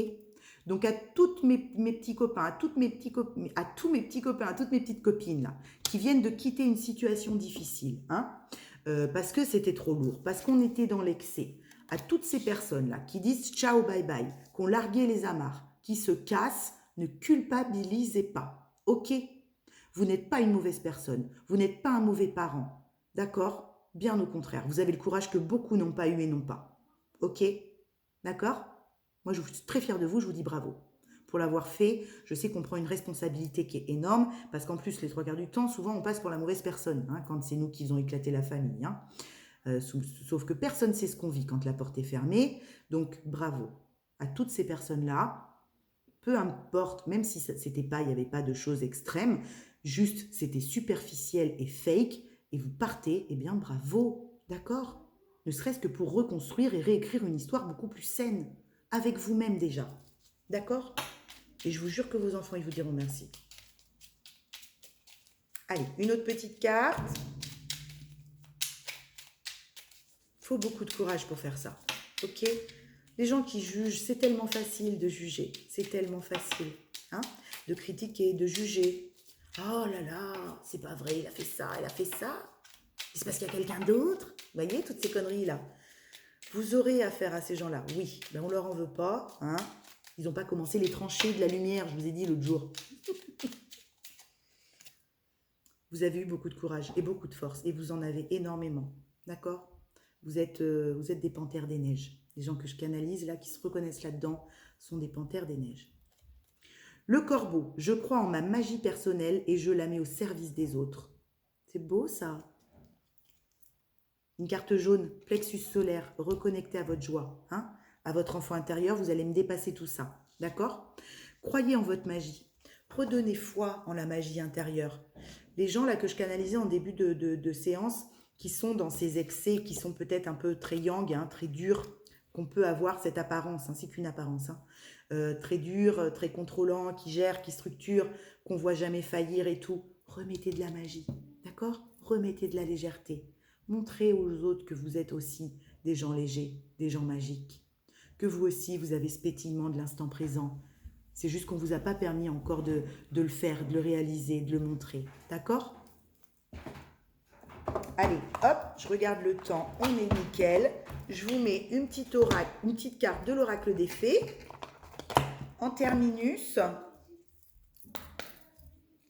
Donc à tous mes petits copains, à tous mes petits copains, à toutes mes petites copines là, qui viennent de quitter une situation difficile, parce que c'était trop lourd, parce qu'on était dans l'excès, à toutes ces personnes-là qui disent ciao, bye bye, qui ont largué les amarres, qui se cassent, ne culpabilisez pas. Ok ? Vous n'êtes pas une mauvaise personne, vous n'êtes pas un mauvais parent, d'accord ? Bien au contraire, vous avez le courage que beaucoup n'ont pas eu et n'ont pas. Ok ? D'accord ? Moi, je suis très fière de vous, je vous dis bravo. Pour l'avoir fait, je sais qu'on prend une responsabilité qui est énorme, parce qu'en plus, les 3 quarts du temps, souvent, on passe pour la mauvaise personne, quand c'est nous qui faisons éclater la famille. Sauf que personne ne sait ce qu'on vit quand la porte est fermée. Donc, bravo à toutes ces personnes-là. Peu importe, même si il n'y avait pas de choses extrêmes, juste c'était superficiel et fake, et vous partez, eh bien bravo, d'accord ? Ne serait-ce que pour reconstruire et réécrire une histoire beaucoup plus saine. avec vous-même déjà. D'accord? Et je vous jure que vos enfants, ils vous diront merci. Allez, une autre petite carte. Il faut beaucoup de courage pour faire ça. Ok? Les gens qui jugent, c'est tellement facile de juger. C'est tellement facile. Hein? De critiquer, de juger. Oh là là, c'est pas vrai, il a fait ça, elle a fait ça. C'est parce qu'il y a quelqu'un d'autre. Vous voyez, toutes ces conneries-là. Vous aurez affaire à ces gens-là. Oui, mais on ne leur en veut pas. Hein? Ils n'ont pas commencé les tranchées de la lumière, je vous ai dit l'autre jour. Vous avez eu beaucoup de courage et beaucoup de force. Et vous en avez énormément. D'accord? Vous êtes des panthères des neiges. Les gens que je canalise, là, qui se reconnaissent là-dedans, sont des panthères des neiges. Le corbeau, je crois en ma magie personnelle et je la mets au service des autres. C'est beau, ça. Une carte jaune, plexus solaire, reconnecté à votre joie, hein, à votre enfant intérieur, vous allez me dépasser tout ça. D'accord? Croyez en votre magie. Redonnez foi en la magie intérieure. Les gens là que je canalisais en début de séance, qui sont dans ces excès, qui sont peut-être un peu très yang, hein, très durs, qu'on peut avoir cette apparence, hein, c'est qu'une apparence, hein, très dur, très contrôlant, qui gère, qui structure, qu'on voit jamais faillir et tout. Remettez de la magie, d'accord? Remettez de la légèreté. Montrez aux autres que vous êtes aussi des gens légers, des gens magiques. Que vous aussi, vous avez ce pétillement de l'instant présent. C'est juste qu'on ne vous a pas permis encore de le faire, de le réaliser, de le montrer. D'accord? Allez, hop, je regarde le temps, on est nickel. Je vous mets une petite carte de l'oracle des fées. En terminus,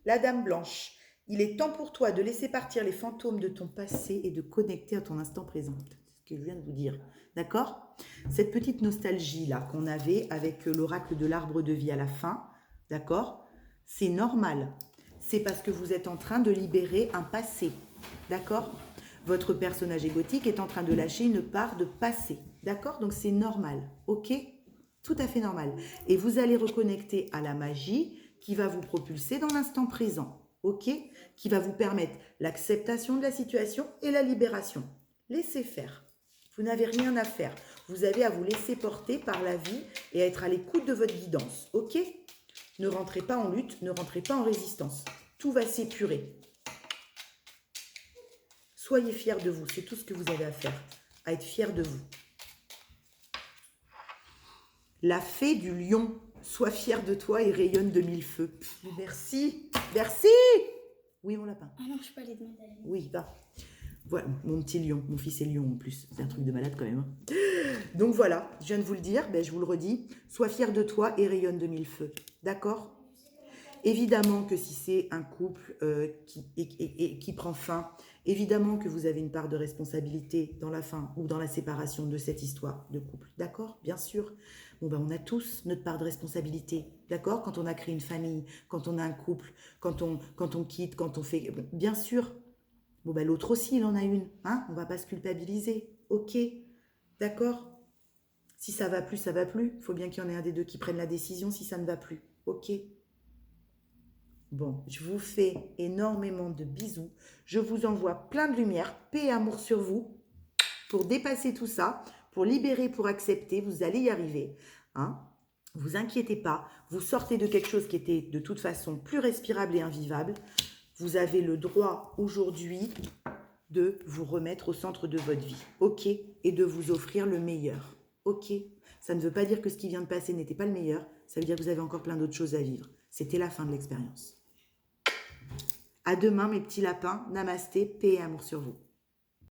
la dame blanche. Il est temps pour toi de laisser partir les fantômes de ton passé et de connecter à ton instant présent. C'est ce que je viens de vous dire. D'accord? Cette petite nostalgie-là qu'on avait avec l'oracle de l'arbre de vie à la fin, d'accord? C'est normal. C'est parce que vous êtes en train de libérer un passé. D'accord? Votre personnage égotique est en train de lâcher une part de passé. D'accord? Donc c'est normal. Ok? Tout à fait normal. Et vous allez reconnecter à la magie qui va vous propulser dans l'instant présent. Ok? Qui va vous permettre l'acceptation de la situation et la libération. Laissez faire. Vous n'avez rien à faire. Vous avez à vous laisser porter par la vie et à être à l'écoute de votre guidance. Ok? Ne rentrez pas en lutte, ne rentrez pas en résistance. Tout va s'épurer. Soyez fiers de vous, c'est tout ce que vous avez à faire, à être fiers de vous. La fée du lion, sois fière de toi et rayonne de mille feux. Merci, merci. Oui, mon lapin. Ah non, je peux aller demander à lui. Oui, va. Voilà, mon petit lion. Mon fils est lion en plus. C'est un truc de malade quand même. Hein. Donc voilà, je viens de vous le dire, je vous le redis. Sois fière de toi et rayonne de mille feux. D'accord? Évidemment que si c'est un couple qui prend fin, évidemment que vous avez une part de responsabilité dans la fin ou dans la séparation de cette histoire de couple. D'accord? Bien sûr. Bon, on a tous notre part de responsabilité. D'accord? Quand on a créé une famille, quand on a un couple, quand on quitte, quand on fait... Bien sûr. Bon, l'autre aussi, il en a une. Hein? On ne va pas se culpabiliser. Ok? D'accord? Si ça va plus, ça va plus. Il faut bien qu'il y en ait un des deux qui prenne la décision si ça ne va plus. Ok? Bon, je vous fais énormément de bisous. Je vous envoie plein de lumière, paix et amour sur vous pour dépasser tout ça, pour libérer, pour accepter. Vous allez y arriver. Hein? Vous inquiétez pas. Vous sortez de quelque chose qui était de toute façon plus respirable et invivable. Vous avez le droit aujourd'hui de vous remettre au centre de votre vie. Ok? Et de vous offrir le meilleur. Ok? Ça ne veut pas dire que ce qui vient de passer n'était pas le meilleur. Ça veut dire que vous avez encore plein d'autres choses à vivre. C'était la fin de l'expérience. À demain, mes petits lapins. Namasté, paix et amour sur vous.